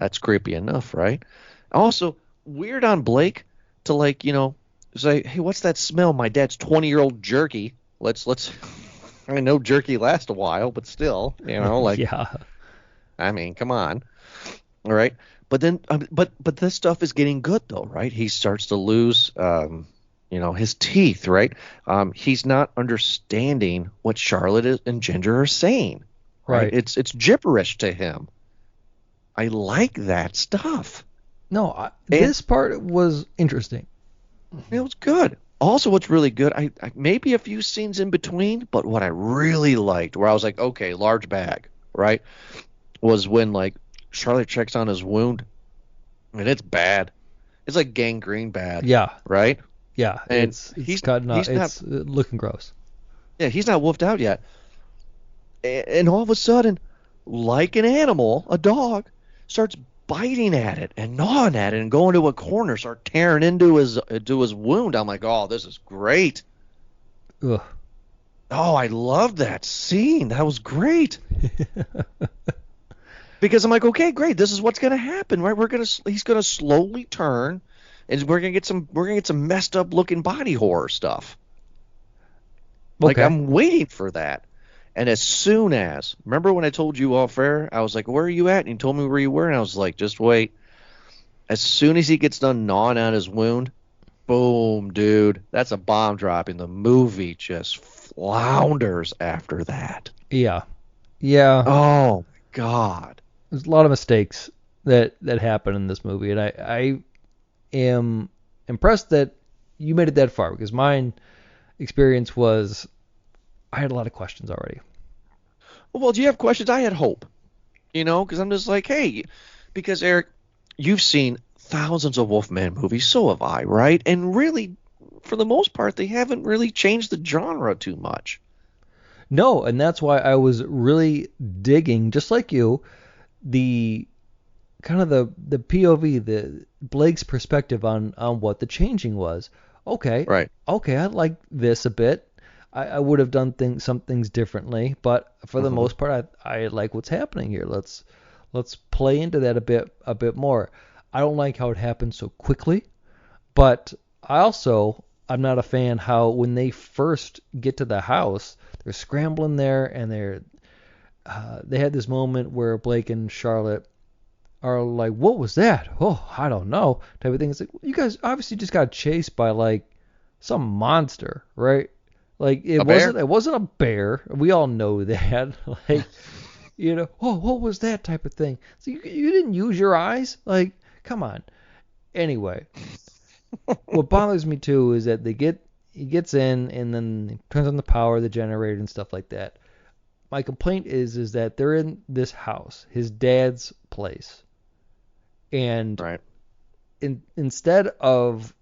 Speaker 1: That's creepy enough, right? Also, weird on Blake to, like, you know, say, hey, what's that smell? My dad's 20-year-old jerky. Let's. I know jerky lasts a while, but still, you know, like,
Speaker 2: yeah.
Speaker 1: I mean, come on, all right. But then, but this stuff is getting good though, right? He starts to lose, you know, his teeth, right? He's not understanding what Charlotte and Ginger are saying, right? It's gibberish to him. I like that stuff.
Speaker 2: No, this part was interesting.
Speaker 1: It was good. Also, what's really good, I maybe a few scenes in between, but what I really liked, where I was like, okay, large bag, right, was when, like, Charlotte checks on his wound, and it's bad. It's like gangrene bad.
Speaker 2: Yeah.
Speaker 1: Right?
Speaker 2: Yeah.
Speaker 1: And
Speaker 2: he's cutting up. It's looking gross.
Speaker 1: Yeah, he's not wolfed out yet. And all of a sudden, like an animal, a dog, starts biting at it and gnawing at it and going to a corner, start tearing into his wound. I'm like, oh, this is great.
Speaker 2: Ugh.
Speaker 1: Oh, I loved that scene. That was great. Because I'm like, okay, great. This is what's going to happen, right? He's going to slowly turn, and we're going to get some messed up looking body horror stuff. Like,
Speaker 2: Okay.
Speaker 1: I'm waiting for that. And as soon as, remember when I told you off air, I was like, where are you at? And you told me where you were, and I was like, just wait. As soon as he gets done gnawing at his wound, boom, dude, that's a bomb drop, and the movie just flounders after that.
Speaker 2: Yeah. Yeah.
Speaker 1: Oh, God.
Speaker 2: There's a lot of mistakes that happen in this movie, and I am impressed that you made it that far, because mine experience was I had a lot of questions already.
Speaker 1: Well, do you have questions? I had hope, you know, because I'm just like, hey, because Eric, you've seen thousands of Wolfman movies, so have I, right? And really, for the most part, they haven't really changed the genre too much.
Speaker 2: No, and that's why I was really digging, just like you, the kind of the POV, the Blake's perspective on what the changing was. Okay,
Speaker 1: right.
Speaker 2: Okay, I like this a bit. I would have done some things differently, but for the most part, I like what's happening here. Let's play into that a bit more. I don't like how it happens so quickly, but I'm not a fan how when they first get to the house, they're scrambling there, and they had this moment where Blake and Charlotte are like, "What was that? Oh, I don't know," type of thing. It's like, you guys obviously just got chased by like some monster, right? Like it wasn't a bear. We all know that. Like, you know, oh, what was that type of thing? So you didn't use your eyes? Like, come on. Anyway, what bothers me too is that he gets in and then he turns on the power of the generator and stuff like that. My complaint is that they're in this house, his dad's place, And
Speaker 1: right.
Speaker 2: Instead of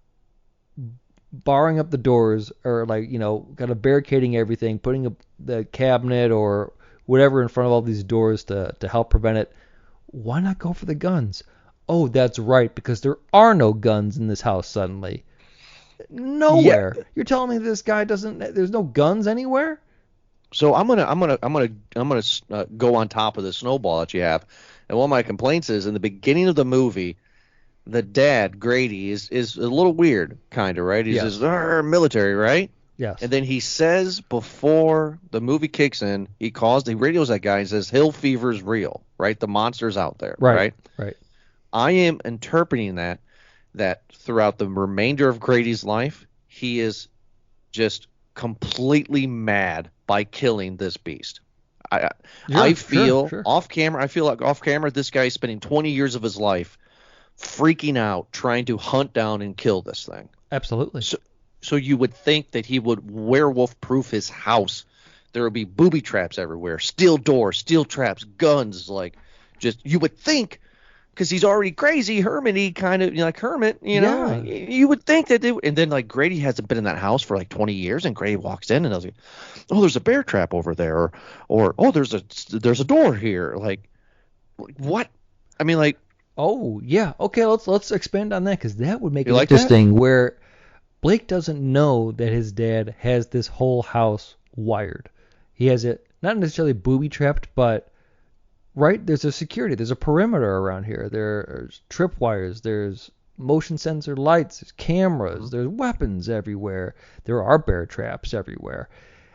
Speaker 2: barring up the doors or kind of barricading everything, putting the cabinet or whatever in front of all these doors to help prevent it, why not go for the guns? Oh, that's right, because there are no guns in this house suddenly. Nowhere. Yeah. You're telling me this guy there's no guns anywhere?
Speaker 1: So I'm gonna go on top of the snowball that you have, and one of my complaints is in the beginning of the movie, the dad Grady is a little weird, kind of, right? He's just military, right?
Speaker 2: Yes.
Speaker 1: And then he says before the movie kicks in, he radios that guy and says hill fever's real, right? The monster's out there, right?
Speaker 2: Right.
Speaker 1: I am interpreting that throughout the remainder of Grady's life, he is just completely mad by killing this beast. I feel off camera, this guy is spending 20 years of his life freaking out trying to hunt down and kill this thing.
Speaker 2: Absolutely.
Speaker 1: So you would think that he would werewolf-proof his house. There would be booby traps everywhere, steel doors, steel traps, guns, you would think, because he's already crazy, hermit-y kind of, like Hermit,
Speaker 2: Yeah.
Speaker 1: You would think that and then Grady hasn't been in that house for 20 years, and Grady walks in and like, oh, there's a bear trap over there, or oh, there's a door here, what? I mean,
Speaker 2: oh yeah, okay, let's expand on that, because that would make it interesting. Where Blake doesn't know that his dad has this whole house wired. He has it not necessarily booby trapped, but right, there's a security, there's a perimeter around here. There's tripwires, there's motion sensor lights, there's cameras, there's weapons everywhere. There are bear traps everywhere.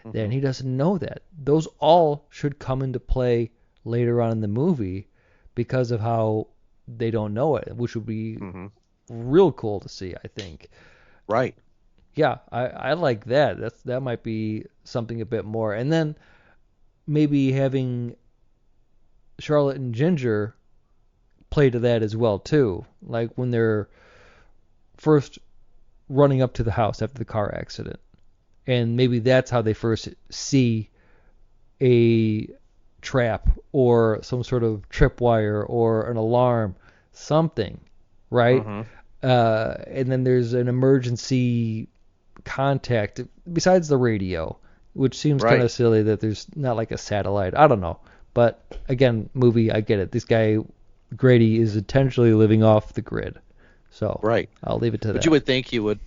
Speaker 2: Mm-hmm. And he doesn't know that. Those all should come into play later on in the movie because of how they don't know it, which would be real cool to see, I think.
Speaker 1: Right.
Speaker 2: Yeah, I like that. That might be something a bit more. And then maybe having Charlotte and Ginger play to that as well too. Like when they're first running up to the house after the car accident. And maybe that's how they first see a trap or some sort of tripwire or an alarm, something, right?
Speaker 1: Mm-hmm.
Speaker 2: And then there's an emergency contact besides the radio, which seems kind of silly that there's not like a satellite. I don't know. But again, movie, I get it. This guy, Grady, is intentionally living off the grid. So I'll leave it to that.
Speaker 1: But you would think he would,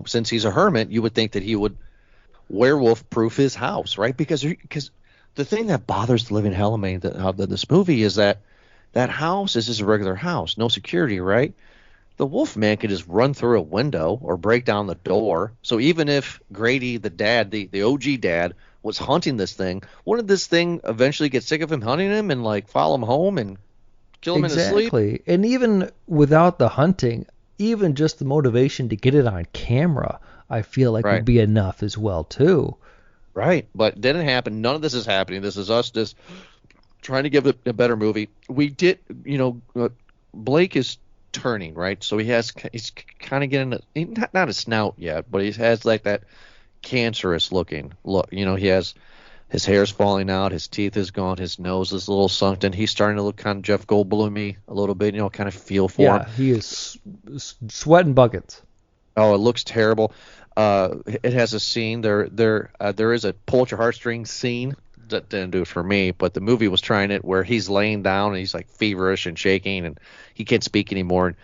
Speaker 1: since he's a hermit, you would think that he would werewolf-proof his house, right? Because the thing that bothers the living hell of this movie is that house is just a regular house, no security, right? The Wolfman could just run through a window or break down the door. So even if Grady, the dad, the OG dad, was hunting this thing, wouldn't this thing eventually get sick of him hunting him and follow him home and kill him in his sleep?
Speaker 2: Exactly. And even without the hunting, even just the motivation to get it on camera, I feel like would be enough as well too.
Speaker 1: Right. But it didn't happen. None of this is happening. This is us just trying to give it a better movie. We did, Blake is turning, right? So he's kind of getting not a snout yet, but he has that cancerous looking look. He has his hair's falling out, his teeth is gone, his nose is a little sunken. He's starting to look kind of Jeff Goldblum-y a little bit, kind of feel for him.
Speaker 2: Yeah, he is sweating buckets.
Speaker 1: Oh, it looks terrible. It has a scene there is a pull at your heartstrings scene that didn't do it for me, but the movie was trying it where he's laying down and he's feverish and shaking and he can't speak anymore. And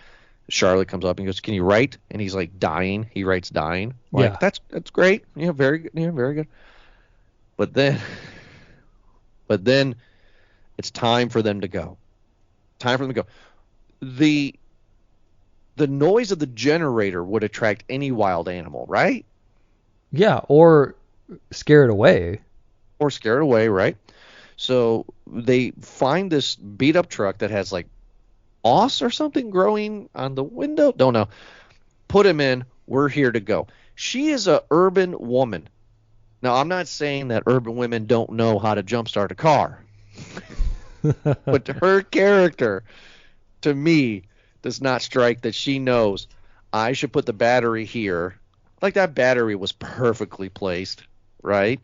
Speaker 1: Charlotte comes up and goes, "Can you write?" And he's dying. He writes dying. That's great. Very good. Very good. But then it's time for them to go. The noise of the generator would attract any wild animal, right?
Speaker 2: Yeah, or scare it away.
Speaker 1: Right? So they find this beat up truck that has moss or something growing on the window. Don't know. Put him in. We're here to go. She is a urban woman. Now, I'm not saying that urban women don't know how to jumpstart a car. But her character, to me, does not strike that she knows I should put the battery here. That battery was perfectly placed, right?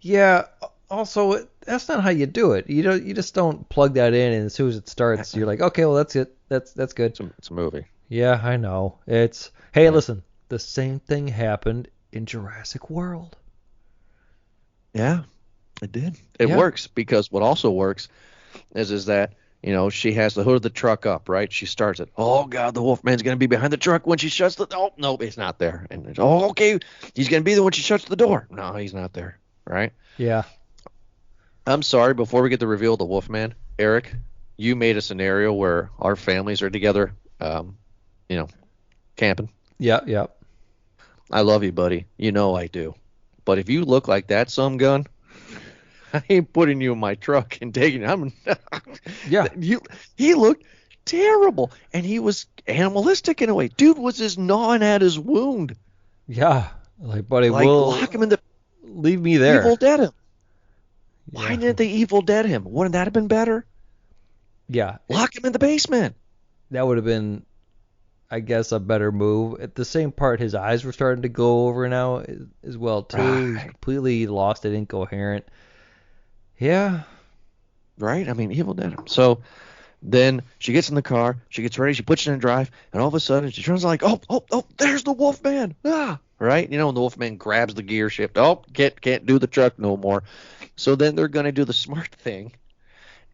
Speaker 2: Yeah, Also, that's not how you do it. You just don't plug that in, and as soon as it starts, you're like, okay, well, that's it. That's good.
Speaker 1: It's a movie.
Speaker 2: Yeah, I know. Hey, listen, the same thing happened in Jurassic World.
Speaker 1: Yeah, it did. It works because what also works is that, she has the hood of the truck up, right? She starts it. Oh, God, the Wolfman's going to be behind the truck when she shuts the... Oh, no, he's not there. And, okay, he's going to be there when she shuts the door. No, he's not there, right?
Speaker 2: Yeah.
Speaker 1: I'm sorry, before we get the reveal of the Wolfman, Eric, you made a scenario where our families are together, camping.
Speaker 2: Yeah.
Speaker 1: I love you, buddy. You know I do. But if you look like that some gun, I ain't putting you in my truck and taking you.
Speaker 2: Yeah.
Speaker 1: He looked terrible, and he was animalistic in a way. Dude was just gnawing at his wound.
Speaker 2: Yeah. Like, buddy,
Speaker 1: lock him in the...
Speaker 2: Leave me there.
Speaker 1: Evil Dead him. Yeah. Why didn't they Evil Dead him? Wouldn't that have been better?
Speaker 2: Yeah.
Speaker 1: Lock him in the basement.
Speaker 2: That would have been, I guess, a better move. At the same part, his eyes were starting to go over now as well, too. Right. He was completely lost it, incoherent. Yeah.
Speaker 1: Right? I mean, Evil Dead him. So then she gets in the car, she gets ready, she puts it in drive, and all of a sudden she turns like, oh, there's the Wolfman. Ah. Right? And the Wolfman grabs the gear shift. Oh, can't do the truck no more. So then they're going to do the smart thing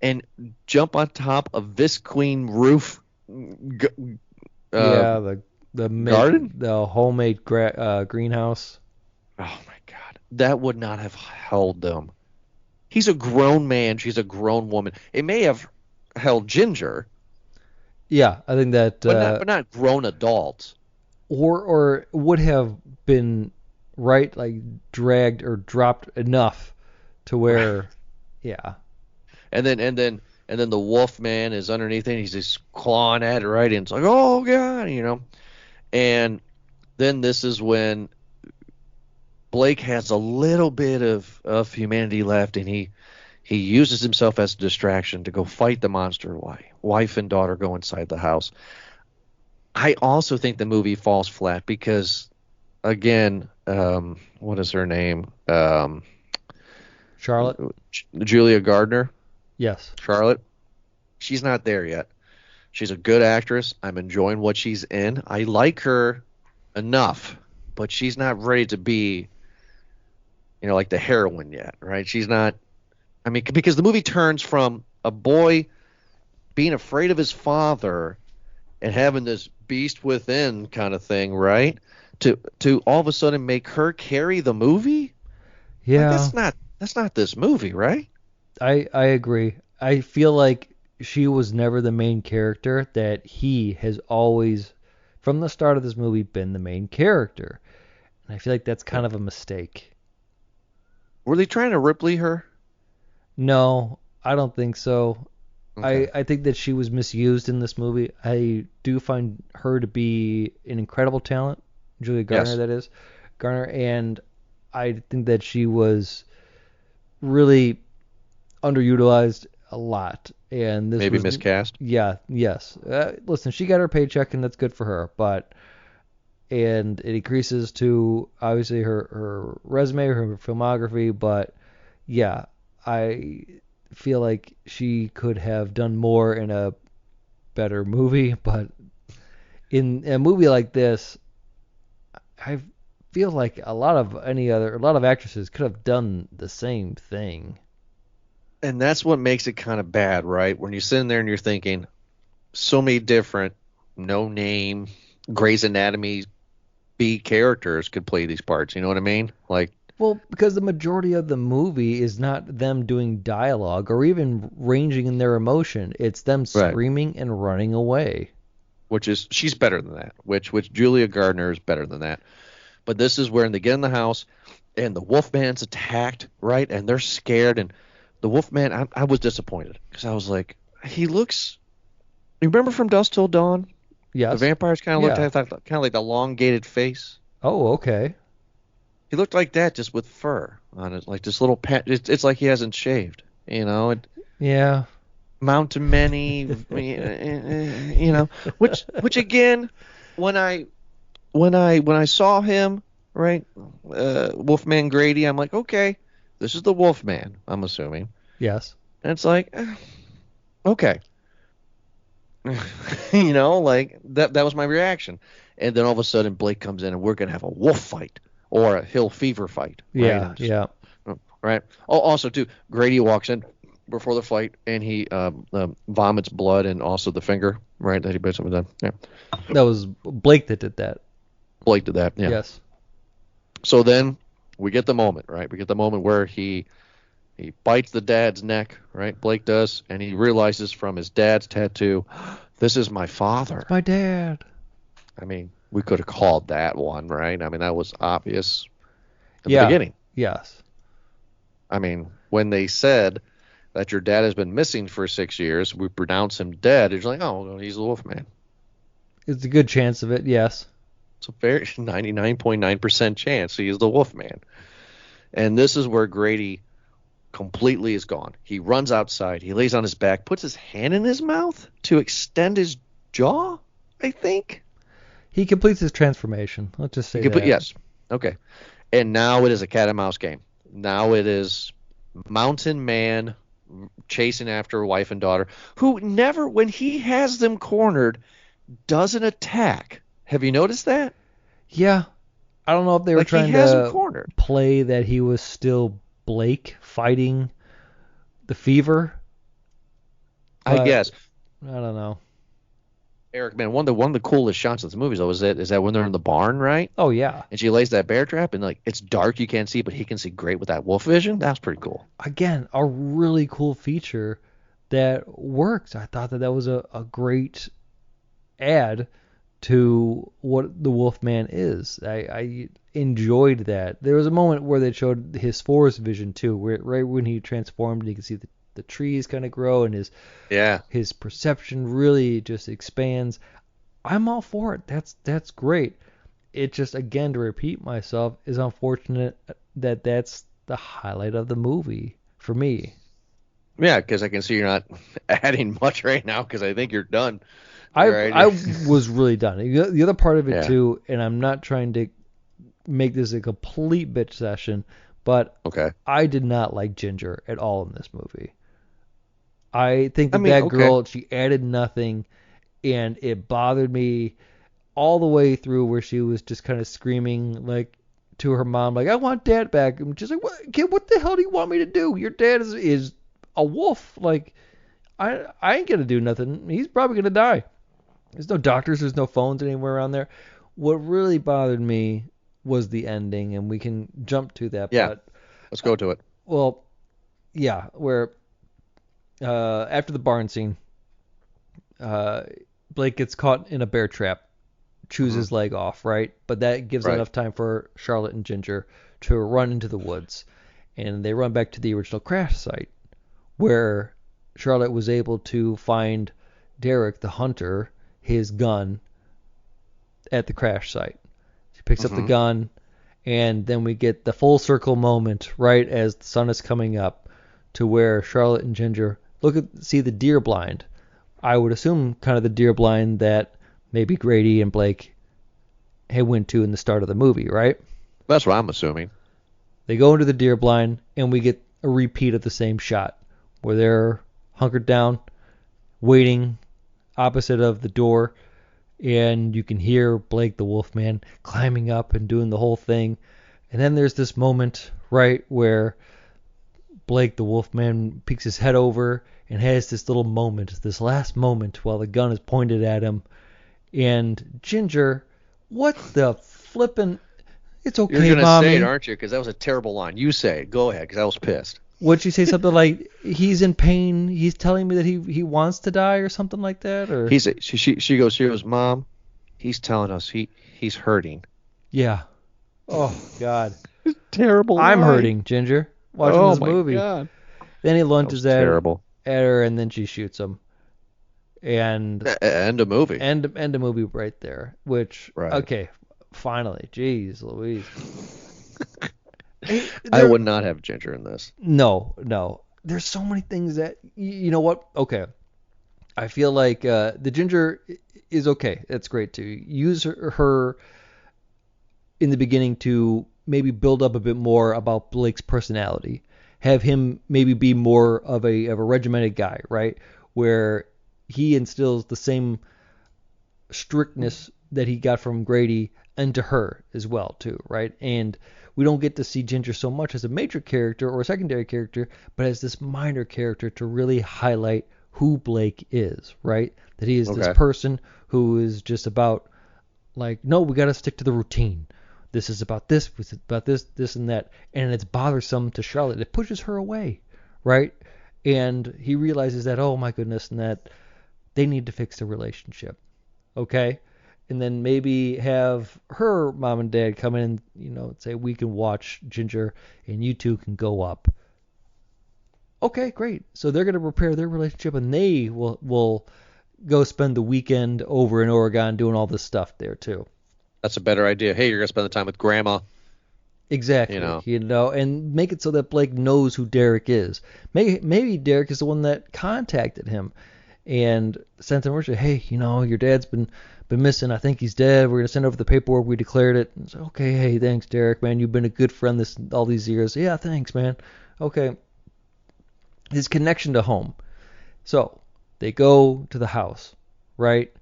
Speaker 1: and jump on top of this queen roof.
Speaker 2: The
Speaker 1: garden?
Speaker 2: The homemade greenhouse.
Speaker 1: Oh, my God. That would not have held them. He's a grown man. She's a grown woman. It may have held Ginger.
Speaker 2: Yeah, I think that...
Speaker 1: But not grown adults.
Speaker 2: Or would have been right, like dragged or dropped enough to where, yeah. And
Speaker 1: then the Wolfman is underneath it. And he's just clawing at it, right? And it's like, oh God, And then this is when Blake has a little bit of humanity left, and he uses himself as a distraction to go fight the monster. Wife and daughter go inside the house. I also think the movie falls flat because, again, what is her name?
Speaker 2: Charlotte?
Speaker 1: Julia Gardner?
Speaker 2: Yes.
Speaker 1: Charlotte? She's not there yet. She's a good actress. I'm enjoying what she's in. I like her enough, but she's not ready to be, like the heroine yet, right? She's not. I mean, because the movie turns from a boy being afraid of his father and having this beast within kind of thing, right? To all of a sudden make her carry the movie?
Speaker 2: Yeah.
Speaker 1: That's not this movie, right?
Speaker 2: I agree. I feel like she was never the main character, that he has always, from the start of this movie, been the main character. And I feel like that's kind of a mistake.
Speaker 1: Were they trying to Ripley her?
Speaker 2: No, I don't think so.
Speaker 1: Okay.
Speaker 2: I think that she was misused in this movie. I do find her to be an incredible talent, Julia Garner,
Speaker 1: yes.
Speaker 2: That is. Garner, and I think that she was really underutilized a lot. And this
Speaker 1: maybe
Speaker 2: was,
Speaker 1: miscast?
Speaker 2: Yeah, yes. Listen, she got her paycheck, and that's good for her, and it increases to, obviously, her resume, her filmography, but yeah, I feel like she could have done more in a better movie, but in a movie like this, I feel like a lot of actresses could have done the same thing.
Speaker 1: And that's what makes it kind of bad, right? When you're sitting there and you're thinking, so many different no name Grey's Anatomy B characters could play these parts. You know what I mean? Like,
Speaker 2: well, because the majority of the movie is not them doing dialogue or even ranging in their emotion. It's them screaming and running away.
Speaker 1: She's better than that. Which Julia Gardner is better than that. But this is where they get in the house and the Wolfman's attacked, right? And they're scared. And the Wolfman, I was disappointed because I was like, he looks. You remember from Dusk Till Dawn?
Speaker 2: Yes.
Speaker 1: The vampires kind of looked kind of like the elongated face.
Speaker 2: Oh, okay.
Speaker 1: He looked like that, just with fur on it, like this little pat. It's like he hasn't shaved,
Speaker 2: Yeah.
Speaker 1: Mountain many, Which again, when I saw him, right, Wolfman Grady, I'm like, okay, This is the Wolfman, I'm assuming.
Speaker 2: Yes.
Speaker 1: And it's like, okay. You know, like that was my reaction. And then all of a sudden Blake comes in and we're going to have a wolf fight or a hill fever fight.
Speaker 2: Right? Yeah.
Speaker 1: Right. Oh, also too, Grady walks in before the fight and he vomits blood and also the finger, right? That he bit something done. Yeah.
Speaker 2: That was Blake that did that.
Speaker 1: Blake did that. Yeah.
Speaker 2: Yes.
Speaker 1: So then we get the moment, right? We get the moment where he bites the dad's neck, right? Blake does, and he realizes from his dad's tattoo, this is my father.
Speaker 2: It's my dad.
Speaker 1: I mean, we could have called that one, right? I mean, that was obvious in the beginning.
Speaker 2: Yes.
Speaker 1: I mean, when they said that your dad has been missing for 6 years, we pronounce him dead, it's like, oh, well, he's the Wolfman.
Speaker 2: It's a good chance of it, yes.
Speaker 1: It's a very 99.9% chance he's the Wolfman. And this is where Grady completely is gone. He runs outside. He lays on his back, puts his hand in his mouth to extend his jaw, I think.
Speaker 2: He completes his transformation. Let's just say that.
Speaker 1: Yes. Okay. And now it is a cat and mouse game. Now it is mountain man chasing after wife and daughter, who never, when he has them cornered, doesn't attack. Have you noticed that?
Speaker 2: Yeah. I don't know if they were trying to play that he was still Blake fighting the fever.
Speaker 1: I guess.
Speaker 2: I don't know.
Speaker 1: Eric, man, one of the coolest shots of the movies though is that when they're in the barn, right?
Speaker 2: Oh yeah.
Speaker 1: And she lays that bear trap, and like it's dark, you can't see, but he can see great with that wolf vision. That's pretty cool.
Speaker 2: Again, a really cool feature that works. I thought that was a great add to what the Wolfman is. I enjoyed that. There was a moment where they showed his forest vision too, where right when he transformed, you can see the trees kind of grow and his perception really just expands. I'm all for it. That's great. It just, again, to repeat myself, is unfortunate that that's the highlight of the movie for me.
Speaker 1: Yeah, because I can see you're not adding much right now because I think you're done.
Speaker 2: I was really done. The other part of it too, and I'm not trying to make this a complete bitch session, but I did not like Ginger at all in this movie. I think that girl, she added nothing, and it bothered me all the way through where she was just kind of screaming like to her mom, like, I want Dad back. And she's like, what the hell do you want me to do? Your dad is a wolf. Like, I ain't going to do nothing. He's probably going to die. There's no doctors. There's no phones anywhere around there. What really bothered me was the ending, and we can jump to that.
Speaker 1: Yeah,
Speaker 2: but,
Speaker 1: let's go to it.
Speaker 2: Well, yeah, where after the barn scene, Blake gets caught in a bear trap, chews his leg off, right? But that gives enough time for Charlotte and Ginger to run into the woods, and they run back to the original crash site, where Charlotte was able to find Derek, the hunter, his gun at the crash site. She picks up the gun, and then we get the full circle moment right as the sun is coming up to where Charlotte and Ginger see the deer blind. I would assume kind of the deer blind that maybe Grady and Blake had went to in the start of the movie, right?
Speaker 1: That's what I'm assuming.
Speaker 2: They go into the deer blind, and we get a repeat of the same shot where they're hunkered down, waiting opposite of the door, and you can hear Blake the Wolfman climbing up and doing the whole thing. And then there's this moment, right, where Blake the Wolfman peeks his head over and has this little moment, this last moment while the gun is pointed at him. And Ginger, what the flippin'... It's okay, Mommy. You're going
Speaker 1: to say it, aren't you? Because that was a terrible line. You say it. Go ahead, because I was pissed.
Speaker 2: Would she say something like, he's in pain, he's telling me that he wants to die or something like that? Or
Speaker 1: She goes, Mom, he's telling us he's hurting.
Speaker 2: Yeah. Oh, God.
Speaker 1: Terrible
Speaker 2: I'm hurting, Ginger, watching this movie.
Speaker 1: Oh, my God.
Speaker 2: Then he lunges at her, and then she shoots him. And
Speaker 1: end of movie.
Speaker 2: End of movie right there. Which, okay, finally. Jeez Louise.
Speaker 1: I would not have Ginger in this.
Speaker 2: No. There's so many things that, you know what? Okay. I feel like the Ginger is okay. That's great to use her in the beginning to maybe build up a bit more about Blake's personality. have him maybe be more of a regimented guy, right? Where he instills the same strictness that he got from Grady into her as well too, right? And we don't get to see Ginger so much as a major character or a secondary character, but as this minor character to really highlight who Blake is, right? That he is this person who is just about like, no, we got to stick to the routine. This is about this, this and that, and it's bothersome to Charlotte. It pushes her away, right? And he realizes that, oh my goodness, and that they need to fix the relationship, okay? And then maybe have her mom and dad come in and, say, we can watch Ginger and you two can go up. Okay, great. So they're going to repair their relationship and they will go spend the weekend over in Oregon doing all this stuff there too.
Speaker 1: That's a better idea. Hey, you're going to spend the time with Grandma.
Speaker 2: Exactly. And make it so that Blake knows who Derek is. Maybe Derek is the one that contacted him and sent him a message. Hey, your dad's been missing. I think he's dead. We're going to send over the paperwork. We declared it. And so, okay, hey, thanks, Derek, man. You've been a good friend all these years. Yeah, thanks, man. Okay. His connection to home. So they go to the house, right?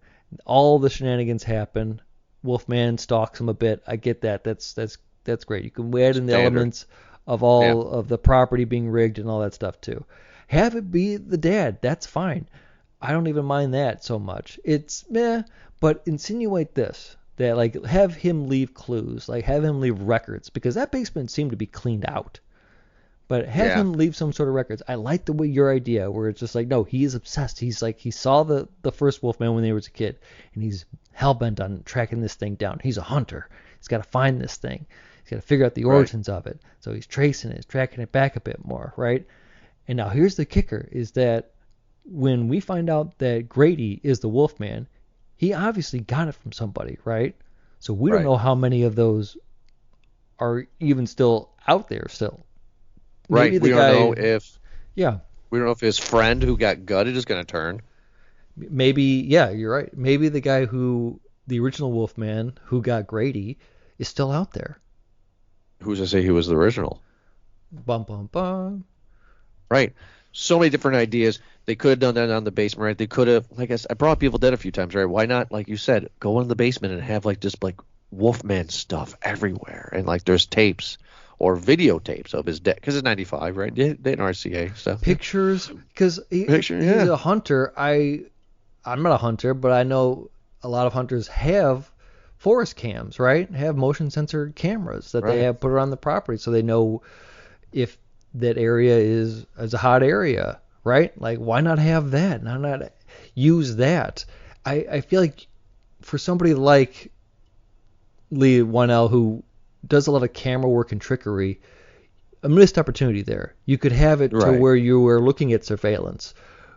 Speaker 2: All the shenanigans happen. Wolfman stalks him a bit. I get that. That's great. You can add in the elements of all of the property being rigged and all that stuff too. Have it be the dad. That's fine. I don't even mind that so much. It's meh, but insinuate this, that like have him leave clues, like have him leave records, because that basement seemed to be cleaned out. But have him leave some sort of records. I like the way your idea, where it's just like, no, he is obsessed. He's like, he saw the first Wolfman when he was a kid, and he's hell-bent on tracking this thing down. He's a hunter. He's got to find this thing. He's got to figure out the origins of it. So he's tracing it, tracking it back a bit more, right? And now here's the kicker, is that when we find out that Grady is the Wolfman, he obviously got it from somebody, right? So we don't know how many of those are even still out there still.
Speaker 1: Right. We don't know if his friend who got gutted is going to turn.
Speaker 2: Maybe, you're right. Maybe the guy the original Wolfman who got Grady is still out there.
Speaker 1: Who's to say he was the original?
Speaker 2: Bum, bum, bum.
Speaker 1: Right. So many different ideas. They could have done that on the basement, right? They could have, like I brought People Dead a few times, right? Why not, like you said, go in the basement and have like just like Wolfman stuff everywhere, and like there's tapes or videotapes of his death, because it's 95, right? They didn't RCA stuff.
Speaker 2: Pictures, because he's a hunter. I'm not a hunter, but I know a lot of hunters have forest cams, right? Have motion sensor cameras that they have put around the property, so they know if that area is a hot area, right? Like, why not have that? Why not use that? I feel like for somebody like Lee Wynell, who does a lot of camera work and trickery, a missed opportunity there. You could have it to where you were looking at surveillance.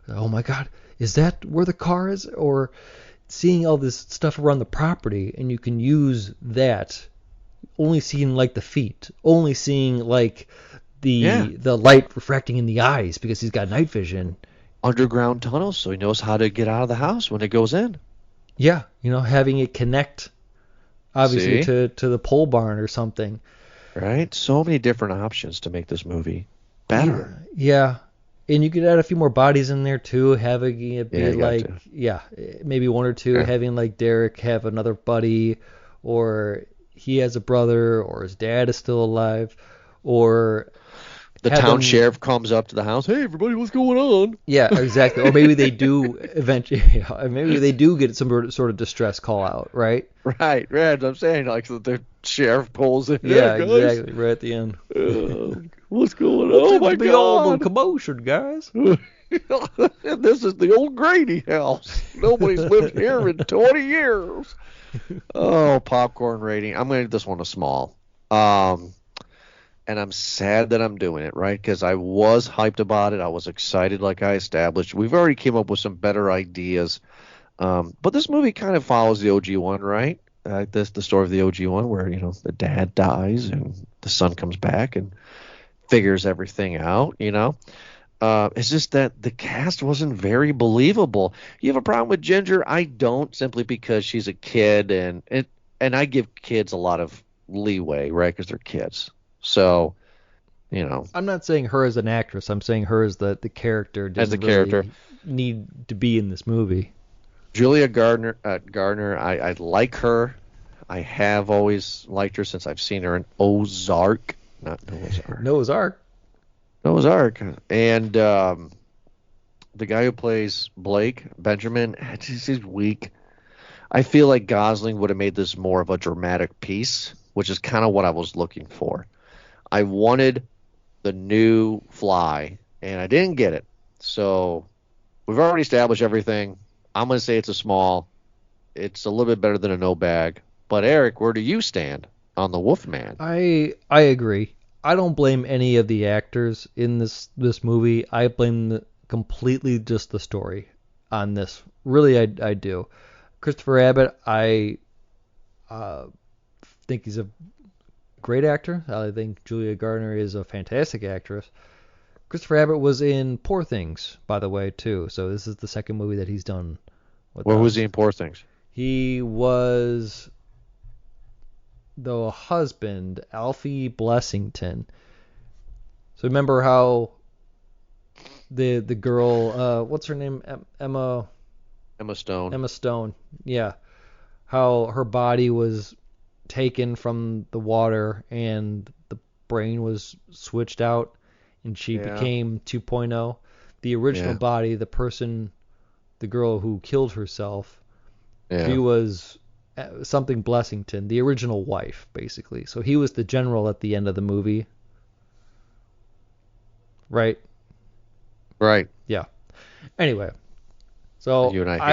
Speaker 2: Oh my God, is that where the car is? Or seeing all this stuff around the property, and you can use that, only seeing like the feet, only seeing like the light refracting in the eyes because he's got night vision.
Speaker 1: Underground tunnels, so he knows how to get out of the house when it goes in.
Speaker 2: Yeah, having it connect obviously to the pole barn or something.
Speaker 1: Right? So many different options to make this movie better.
Speaker 2: Yeah. And you could add a few more bodies in there too, having it be maybe one or two, having like Derek have another buddy, or he has a brother, or his dad is still alive, or
Speaker 1: the town sheriff comes up to the house. Hey, everybody, what's going on?
Speaker 2: Yeah, exactly. Or maybe they do eventually. Maybe they do get some sort of distress call out, right?
Speaker 1: Right. I'm saying, like, the sheriff pulls in.
Speaker 2: Yeah, exactly. Right at the end.
Speaker 1: What's going on? Oh my God!
Speaker 2: All the commotion, guys.
Speaker 1: This is the old Grady house. Nobody's lived here in 20 years. Oh, popcorn rating. I'm going to give this one a small. And I'm sad that I'm doing it, right? Because I was hyped about it. I was excited, like I established. We've already came up with some better ideas. But this movie kind of follows the OG one, right? The story of the OG one where, the dad dies and the son comes back and figures everything out, It's just that the cast wasn't very believable. You have a problem with Ginger? I don't, simply because she's a kid, and I give kids a lot of leeway, right? Because they're kids. So
Speaker 2: I'm not saying her as an actress. I'm saying her as the character.
Speaker 1: As the character.
Speaker 2: Need to be in this movie.
Speaker 1: Julia Gardner, I like her. I have always liked her since I've seen her in Ozark. Not Noah's Ark. Noah's Ark. And the guy who plays Blake, Benjamin, he's weak. I feel like Gosling would have made this more of a dramatic piece, which is kind of what I was looking for. I wanted the new Fly, and I didn't get it. So we've already established everything. I'm going to say it's a small. It's a little bit better than a no bag. But Eric, where do you stand on the Wolfman?
Speaker 2: I agree. I don't blame any of the actors in this movie. I blame completely just the story on this. Really, I do. Christopher Abbott, I think he's a great actor. I think Julia Gardner is a fantastic actress. Christopher Abbott was in Poor Things, by the way, too. So this is the second movie that he's done.
Speaker 1: Where was he in Poor Things?
Speaker 2: He was the husband, Alfie Blessington. So remember how the girl, what's her name? Emma
Speaker 1: Stone.
Speaker 2: Emma Stone, yeah. How her body was taken from the water and the brain was switched out and she became 2.0. The original body, the girl who killed herself, she was something Blessington, the original wife, basically. So he was the general at the end of the movie. Right?
Speaker 1: Right.
Speaker 2: Yeah. Anyway. So
Speaker 1: you and I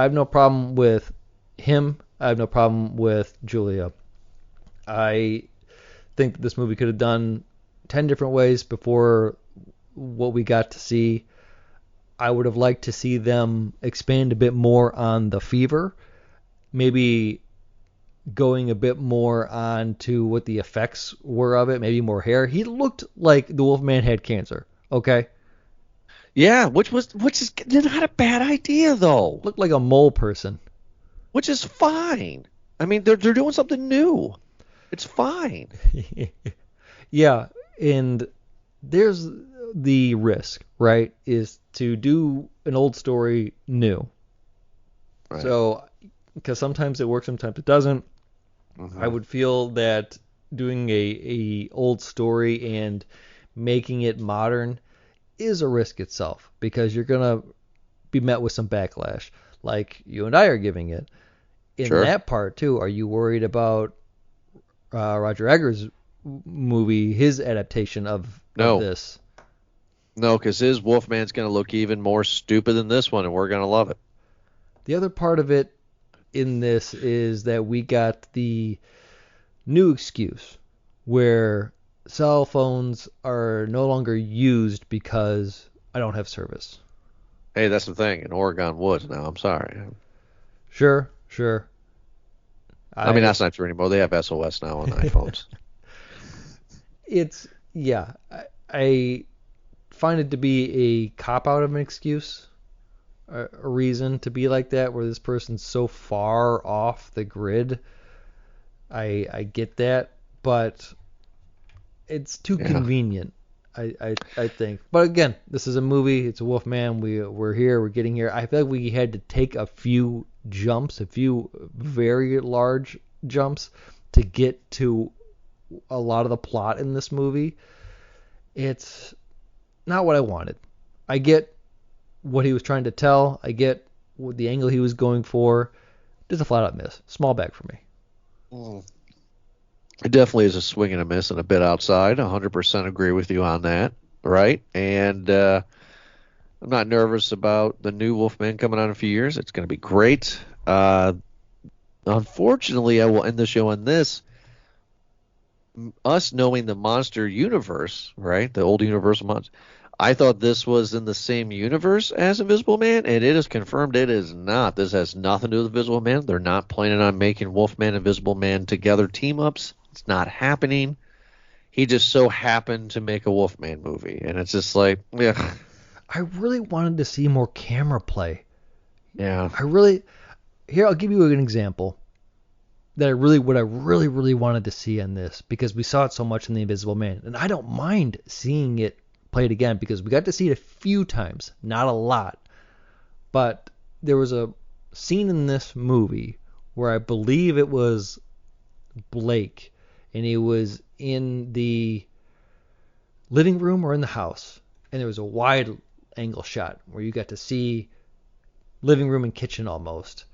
Speaker 1: have
Speaker 2: no problem with him. I have no problem with Julia. I think this movie could have done 10 different ways before what we got to see. I would have liked to see them expand a bit more on the fever, maybe going a bit more on to what the effects were of it, maybe more hair. He looked like the Wolfman had cancer, okay?
Speaker 1: Yeah, which is not a bad idea though.
Speaker 2: Looked like a mole person.
Speaker 1: Which is fine. I mean, they're doing something new. It's fine.
Speaker 2: Yeah, and there's the risk, right, is to do an old story new. Right. So, because sometimes it works, sometimes it doesn't. Mm-hmm. I would feel that doing a old story and making it modern is a risk itself, because you're going to be met with some backlash, like you and I are giving it. In that part, too, are you worried about Roger Eggers' movie, his adaptation of this?
Speaker 1: No, because his Wolfman's going to look even more stupid than this one, and we're going to love it.
Speaker 2: The other part of it in this is that we got the new excuse where cell phones are no longer used because I don't have service.
Speaker 1: Hey, that's the thing. In Oregon woods now, I'm sorry.
Speaker 2: Sure.
Speaker 1: I mean, that's not true anymore. They have SOS now on iPhones.
Speaker 2: I find it to be a cop-out of an excuse, a reason to be like that, where this person's so far off the grid. I get that, but it's too convenient, I think. But again, this is a movie. It's a Wolfman. We're here. We're getting here. I feel like we had to take a few jumps, a few very large jumps, to get to a lot of the plot in this movie. It's not what I wanted. I get what he was trying to tell. I get what the angle he was going for. Just a flat out miss. Small bag for me.
Speaker 1: It definitely is a swing and a miss and a bit outside. 100% agree with you on that, right? And I'm not nervous about the new Wolfman coming out in a few years. It's going to be great. Unfortunately, I will end the show on this. Us knowing the monster universe, right? The old Universal monster. I thought this was in the same universe as Invisible Man, and it is confirmed it is not. This has nothing to do with Invisible Man. They're not planning on making Wolfman and Invisible Man together team-ups. It's not happening. He just so happened to make a Wolfman movie, and it's just like, yeah.
Speaker 2: I really wanted to see more camera play.
Speaker 1: Yeah.
Speaker 2: Here, I'll give you an example. what I really wanted to see in this, because we saw it so much in The Invisible Man, and I don't mind seeing it played again because we got to see it a few times, not a lot. But there was a scene in this movie where I believe it was Blake, and he was in the living room or in the house, and there was a wide angle shot where you got to see living room and kitchen almost.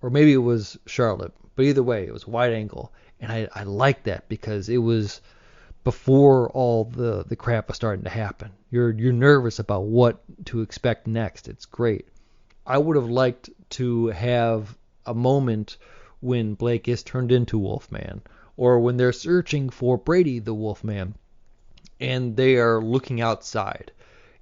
Speaker 2: Or maybe it was Charlotte, but either way, it was wide angle. And I liked that because it was before all the crap was starting to happen. You're nervous about what to expect next. It's great. I would have liked to have a moment when Blake is turned into Wolfman, or when they're searching for Brady the Wolfman, and they are looking outside,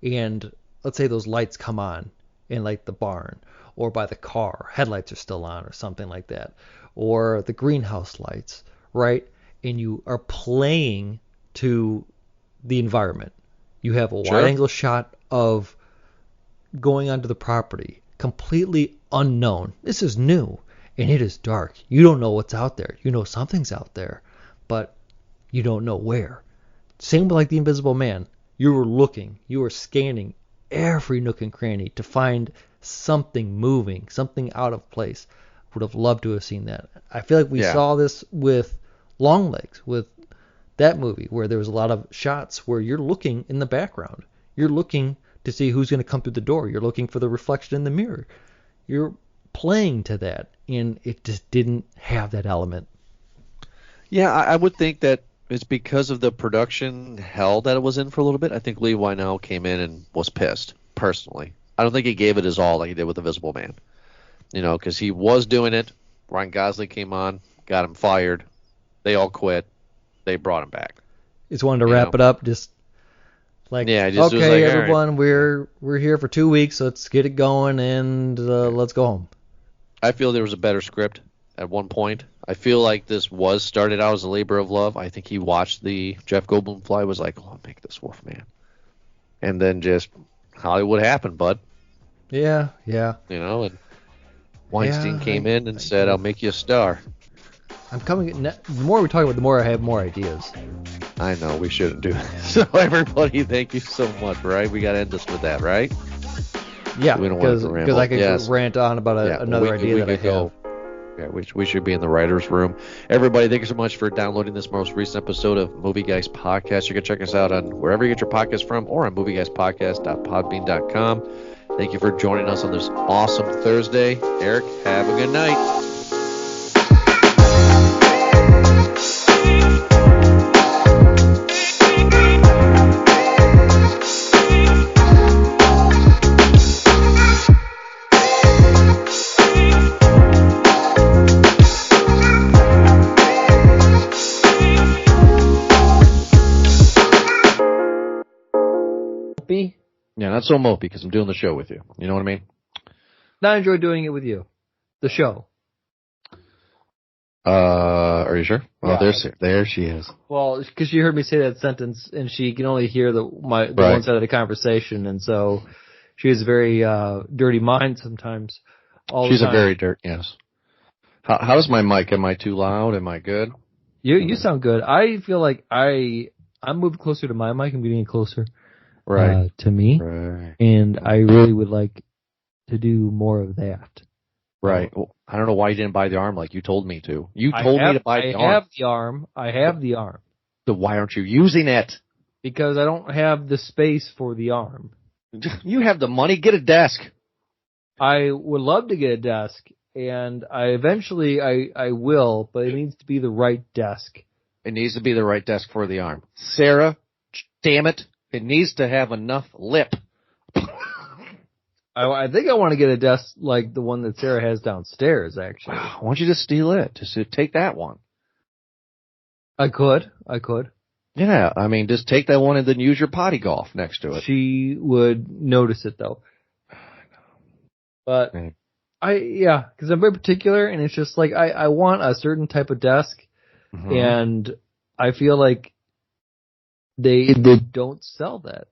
Speaker 2: and let's say those lights come on in like the barn, or by the car, headlights are still on or something like that, or the greenhouse lights, right? And you are playing to the environment. You have a wide angle shot of going onto the property, completely unknown. This is new, and it is dark. You don't know what's out there. You know something's out there, but you don't know where. Same with like The Invisible Man. You were looking, you were scanning every nook and cranny to find something moving, something out of place. Would have loved to have seen that. I feel like we saw this with Longlegs, with that movie, where there was a lot of shots where you're looking in the background. You're looking to see who's going to come through the door. You're looking for the reflection in the mirror. You're playing to that, and it just didn't have that element.
Speaker 1: Yeah, I would think that it's because of the production hell that it was in for a little bit. I think Lee Winehouse came in and was pissed, personally. I don't think he gave it his all like he did with The Invisible Man. You know, because he was doing it. Ryan Gosling came on, got him fired. They all quit. They brought him back.
Speaker 2: Just wanted to wrap it up. Just like, okay, like, everyone, right, we're here for 2 weeks. Let's get it going, and let's go home.
Speaker 1: I feel there was a better script at one point. I feel like this was started out as a labor of love. I think he watched the Jeff Goldblum fly, was like, oh, I'll make this Wolfman. And then just Hollywood happened, bud.
Speaker 2: Yeah.
Speaker 1: You know, and Weinstein came in and said, I'll make you a star.
Speaker 2: The more we talk about it, the more I have more ideas.
Speaker 1: I know, we shouldn't do that. So everybody, thank you so much, right? We got to end this with that, right?
Speaker 2: Yeah, because I could rant on about another idea that I have.
Speaker 1: Yeah, we should be in the writer's room. Everybody, thank you so much for downloading this most recent episode of Movie Guys Podcast. You can check us out on wherever you get your podcast from, or on movieguyspodcast.podbean.com. Thank you for joining us on this awesome Thursday. Eric, have a good night. Yeah, not so mopey because I'm doing the show with you. You know what I mean?
Speaker 2: No, I enjoy doing it with you. The show.
Speaker 1: Are you sure? Well, yeah. There she is.
Speaker 2: Well, because she heard me say that sentence, and she can only hear the one side of the conversation, and so she has a very dirty mind sometimes.
Speaker 1: She's a very dirty, yes. How's my mic? Am I too loud? Am I good?
Speaker 2: You sound good. I feel like I'm moving closer to my mic. I'm getting closer.
Speaker 1: Right.
Speaker 2: To me.
Speaker 1: Right.
Speaker 2: And I really would like to do more of that.
Speaker 1: Right. Well, I don't know why you didn't buy the arm like you told me to. You told me to buy the arm.
Speaker 2: I have the arm.
Speaker 1: So why aren't you using it?
Speaker 2: Because I don't have the space for the arm.
Speaker 1: You have the money. Get a desk.
Speaker 2: I would love to get a desk, and I will, but it needs to be the right desk.
Speaker 1: It needs to be the right desk for the arm. Sarah, damn it. It needs to have enough lip.
Speaker 2: I think I want to get a desk like the one that Sarah has downstairs, actually.
Speaker 1: Why don't you just steal it? Just take that one.
Speaker 2: I could.
Speaker 1: Yeah, I mean, just take that one and then use your potty golf next to it.
Speaker 2: She would notice it, though. But, because I'm very particular, and it's just like, I want a certain type of desk, and I feel like they don't sell that